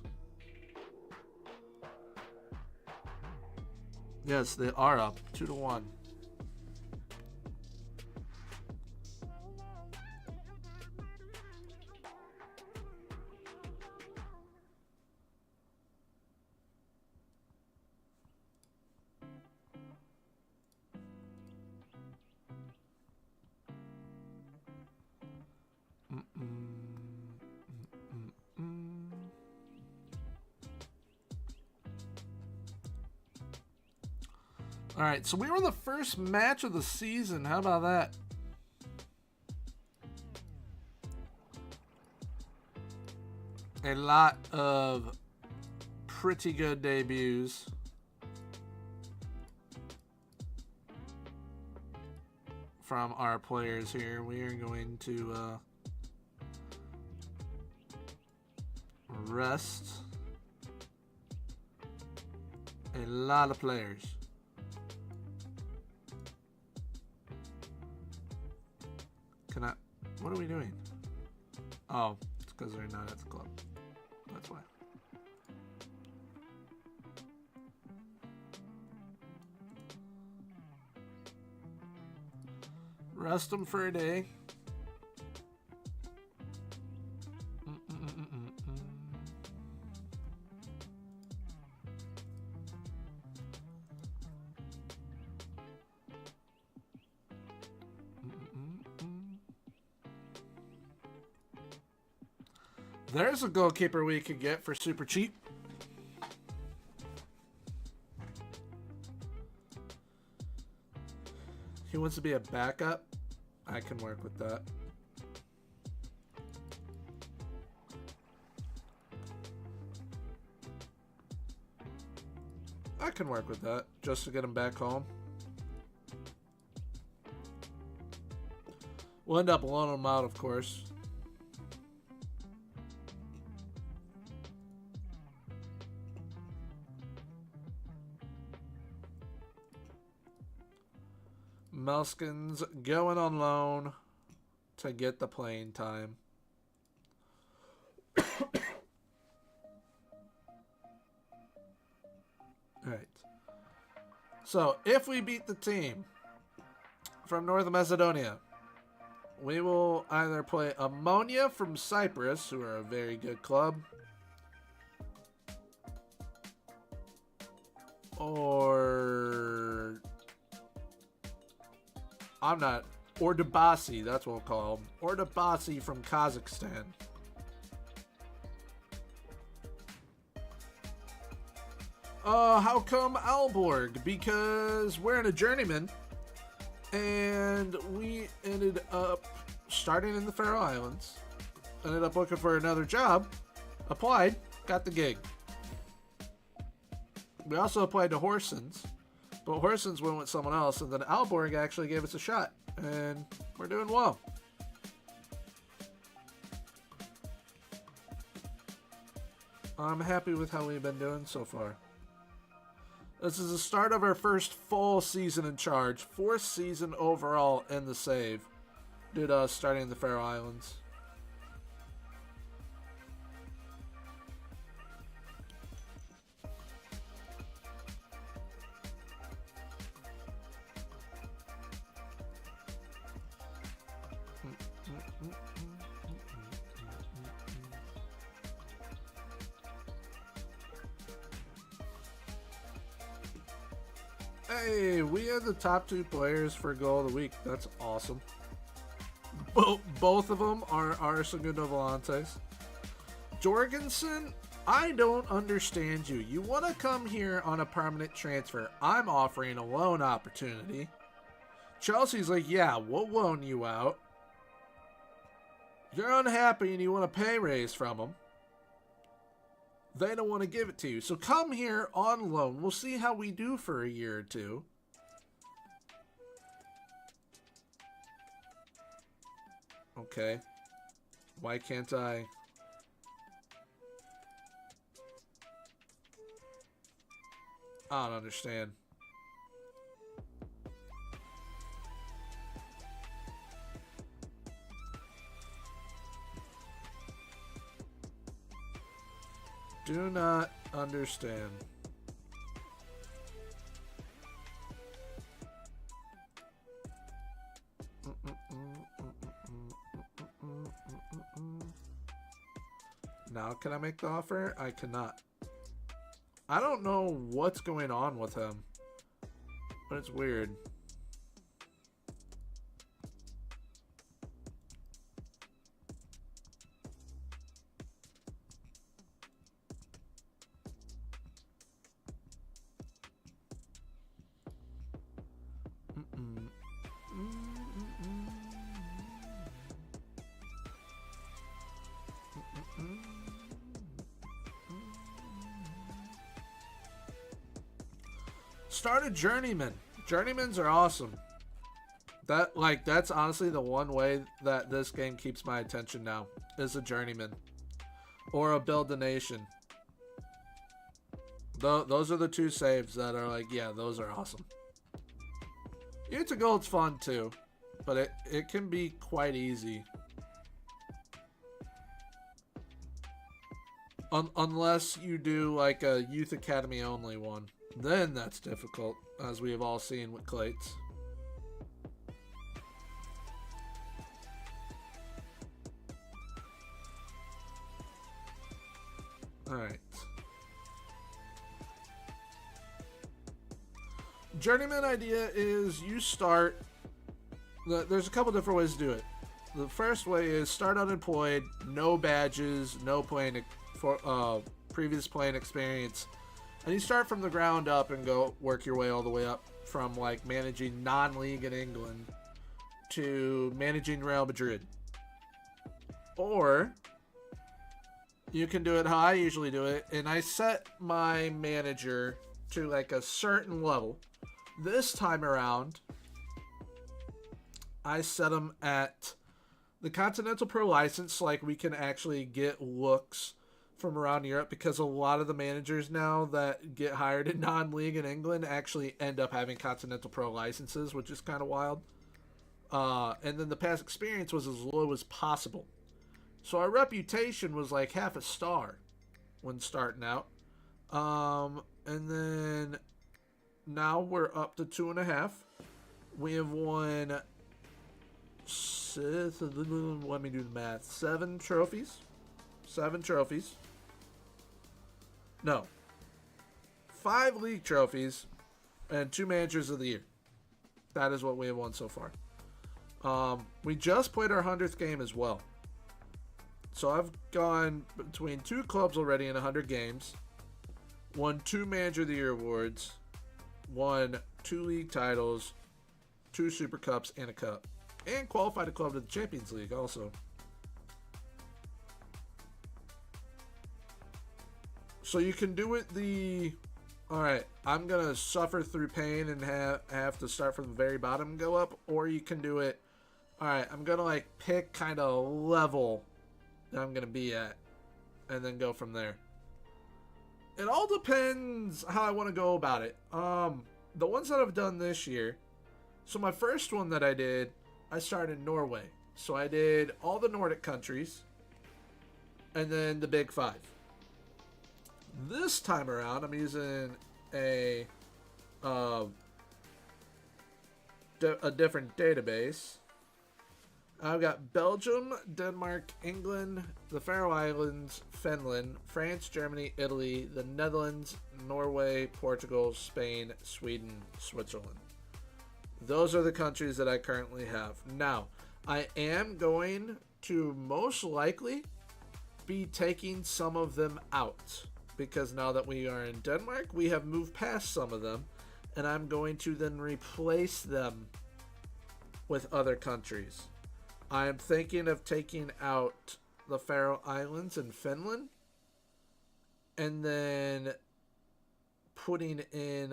Yes, they are up 2-1. All right, so we were the first match of the season. How about that? A lot of pretty good debuts. From our players here. We are going to rest a lot of players. What are we doing? Oh, it's because they're not at the club. That's why. Rest them for a day. There's a goalkeeper we could get for super cheap. He wants to be a backup. I can work with that. I can work with that just to get him back home. We'll end up loaning him out, of course. Melskins going on loan to get the playing time. Alright. So, if we beat the team from North Macedonia, we will either play Ammonia from Cyprus, who are a very good club, or Ordubasi, that's what we'll call them. Ordubasi from Kazakhstan. How come Aalborg? Because we're in a Journeyman, and we ended up starting in the Faroe Islands, ended up looking for another job, applied, got the gig. We also applied to Horsens, but Horsens went with someone else, and then Aalborg actually gave us a shot, and we're doing well. I'm happy with how we've been doing so far. This is the start of our first full season in charge. 4th season overall in the save due to us starting in the Faroe Islands. Hey, we had the top 2 players for goal of the week. That's awesome. Both of them are Segundo Volantes. Jorgensen, I don't understand you. You want to come here on a permanent transfer. I'm offering a loan opportunity. Chelsea's like, yeah, we'll loan you out. You're unhappy and you want a pay raise from them. They don't want to give it to you. So come here on loan. We'll see how we do for a year or two. Okay. Why can't I? I don't understand. Do not understand. Now can I make the offer? I cannot. I don't know what's going on with him, but it's weird. Start a Journeyman. Journeymans are awesome. That's honestly the one way that this game keeps my attention now, is a Journeyman. Or a Build a Nation. Those are the two saves that are like, yeah, those are awesome. Unit to Gold's fun too, but it can be quite easy. Unless you do like a Youth Academy only one. Then that's difficult, as we have all seen with Clates. Alright. Journeyman idea is you start... There's a couple different ways to do it. The first way is start unemployed, no badges, no playing for previous playing experience, and you start from the ground up and go work your way all the way up from like managing non-league in England to managing Real Madrid. Or you can do it how I usually do it, and I set my manager to like a certain level. This time around, I set him at the Continental Pro license, so like we can actually get looks from around Europe, because a lot of the managers now that get hired in non-league in England actually end up having Continental Pro licenses, which is kind of wild. And then the past experience was as low as possible. So our reputation was like half a star when starting out. And then now we're up to 2.5. We have won, let me do the math, 7 trophies. 7 trophies. No. 5 league trophies and 2 managers of the year. That is what we have won so far. We just played our 100th game as well. So I've gone between 2 clubs already in 100 games. Won 2 manager of the year awards. Won 2 league titles. 2 super cups and a cup. And qualified a club to the Champions League also. So you can do it alright, I'm going to suffer through pain and have to start from the very bottom and go up. Or you can do it, alright, I'm going to like pick kind of level that I'm going to be at. And then go from there. It all depends how I want to go about it. The ones that I've done this year. So my first one that I did, I started in Norway. So I did all the Nordic countries. And then the Big 5. This time around, I'm using a different database. I've got Belgium, Denmark, England, the Faroe Islands, Finland, France, Germany, Italy, the Netherlands, Norway, Portugal, Spain, Sweden, Switzerland. Those are the countries that I currently have. Now, I am going to most likely be taking some of them out, because now that we are in Denmark, we have moved past some of them, and I'm going to then replace them with other countries. I am thinking of taking out the Faroe Islands and Finland, and then putting in,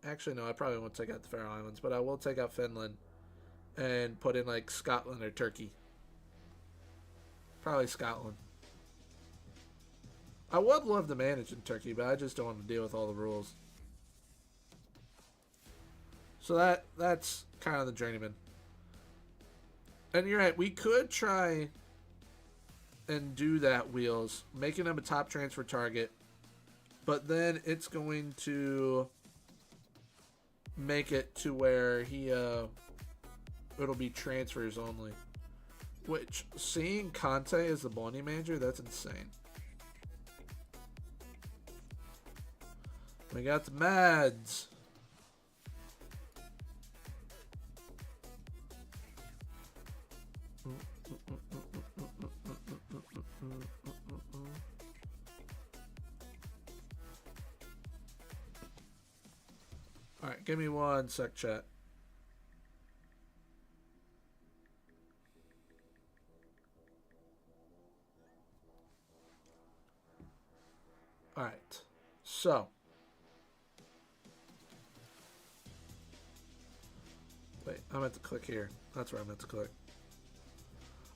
actually no, I probably won't take out the Faroe Islands, but I will take out Finland and put in like Scotland or Turkey. Probably Scotland. I would love to manage in Turkey, but I just don't want to deal with all the rules. So that's kind of the Journeyman. And you're right, we could try and do that, Wheels, making him a top transfer target, but then it's going to make it to where it'll be transfers only. Which, seeing Conte as the Boni manager, that's insane. We got the Mads. Alright, give me one sec, chat. Alright, so I meant to click here. That's where I meant to click.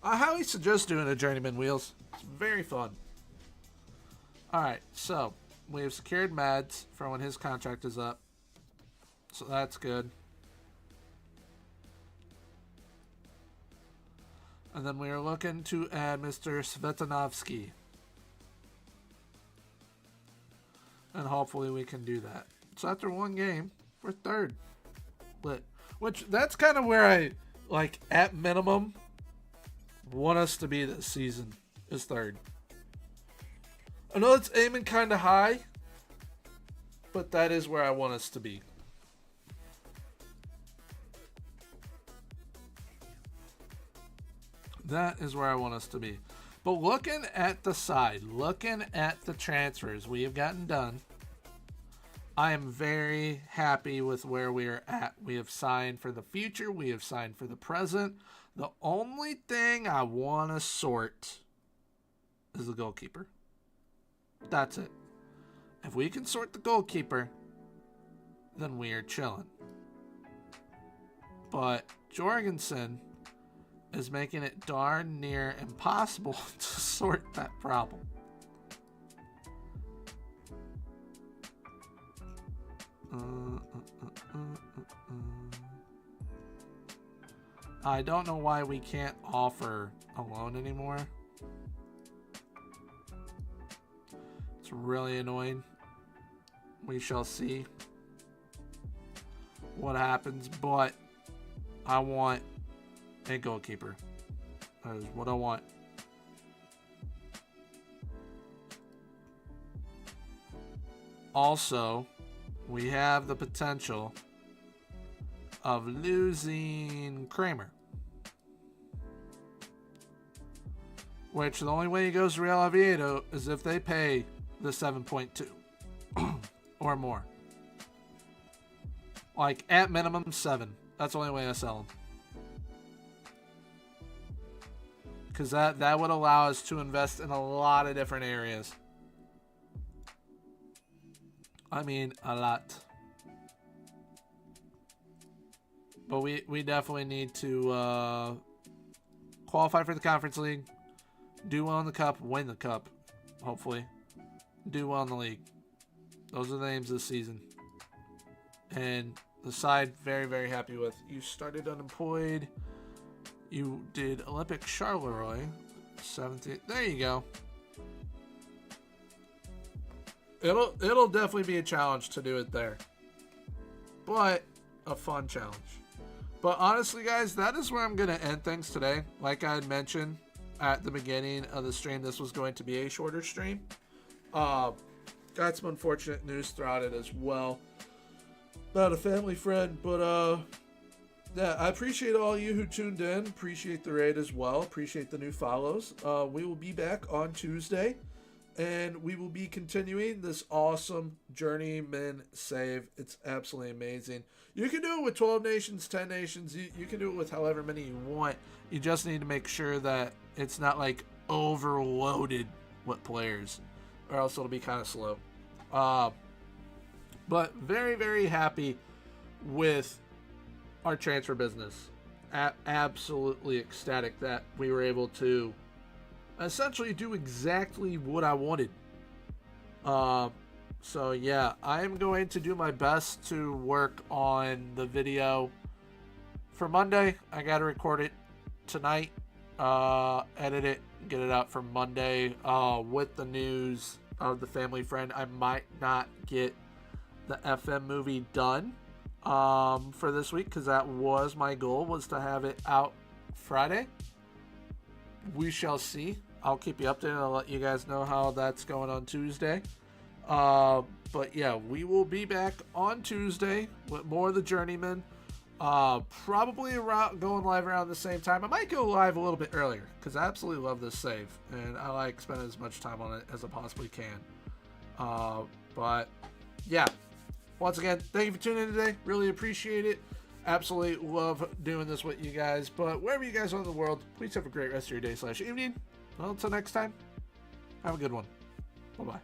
I highly suggest doing a Journeyman Wheels. It's very fun. Alright, so we have secured Mads for when his contract is up. So that's good. And then we are looking to add Mr. Svetanovsky. And hopefully we can do that. So after one game, we're third. Lit. Which, that's kind of where I, like, at minimum, want us to be this season, is third. I know it's aiming kind of high, but that is where I want us to be. That is where I want us to be. But looking at the side, looking at the transfers we have gotten done, I am very happy with where we are at. We have signed for the future. We have signed for the present. The only thing I want to sort is the goalkeeper. That's it. If we can sort the goalkeeper, then we are chilling. But Jorgensen is making it darn near impossible to sort that problem. I don't know why we can't offer a loan anymore. It's really annoying. We shall see what happens, but I want a goalkeeper. That is what I want. Also, we have the potential of losing Kramer. Which the only way he goes to Real Oviedo is if they pay the 7.2 or more. Like at minimum 7. That's the only way I sell him. Because that would allow us to invest in a lot of different areas. I mean, a lot. But we definitely need to qualify for the Conference League. Do well in the Cup. Win the Cup. Hopefully. Do well in the league. Those are the aims this season. And the side, very, very happy with. You started unemployed. You did Olympic Charleroi. 17th. There you go. It'll definitely be a challenge to do it there. But a fun challenge. But honestly, guys, that is where I'm going to end things today. Like I had mentioned at the beginning of the stream, this was going to be a shorter stream. Got some unfortunate news throughout it as well. Not a family friend, but yeah, I appreciate all you who tuned in. Appreciate the raid as well. Appreciate the new follows. We will be back on Tuesday, and we will be continuing this awesome Journeyman save. It's absolutely amazing. You can do it with 12 nations, 10 nations. You can do it with however many you want. You just need to make sure that it's not like overloaded with players, or else it'll be kind of slow. But very, very happy with our transfer business. Absolutely ecstatic that we were able to essentially do exactly what I wanted. So yeah, I am going to do my best to work on the video for Monday. I got to record it tonight, edit it, get it out for Monday. With the news of the family friend, I might not get the FM movie done for this week, because that was my goal, was to have it out Friday. We shall see. I'll keep you updated. I'll let you guys know how that's going on Tuesday. But yeah, we will be back on Tuesday with more of the Journeyman. Probably around going live around the same time. I might go live a little bit earlier because I absolutely love this save and I like spending as much time on it as I possibly can. But yeah, once again, thank you for tuning in today. Really appreciate it. Absolutely love doing this with you guys. But wherever you guys are in the world, please have a great rest of your day / evening. Well, until next time, have a good one. Bye-bye.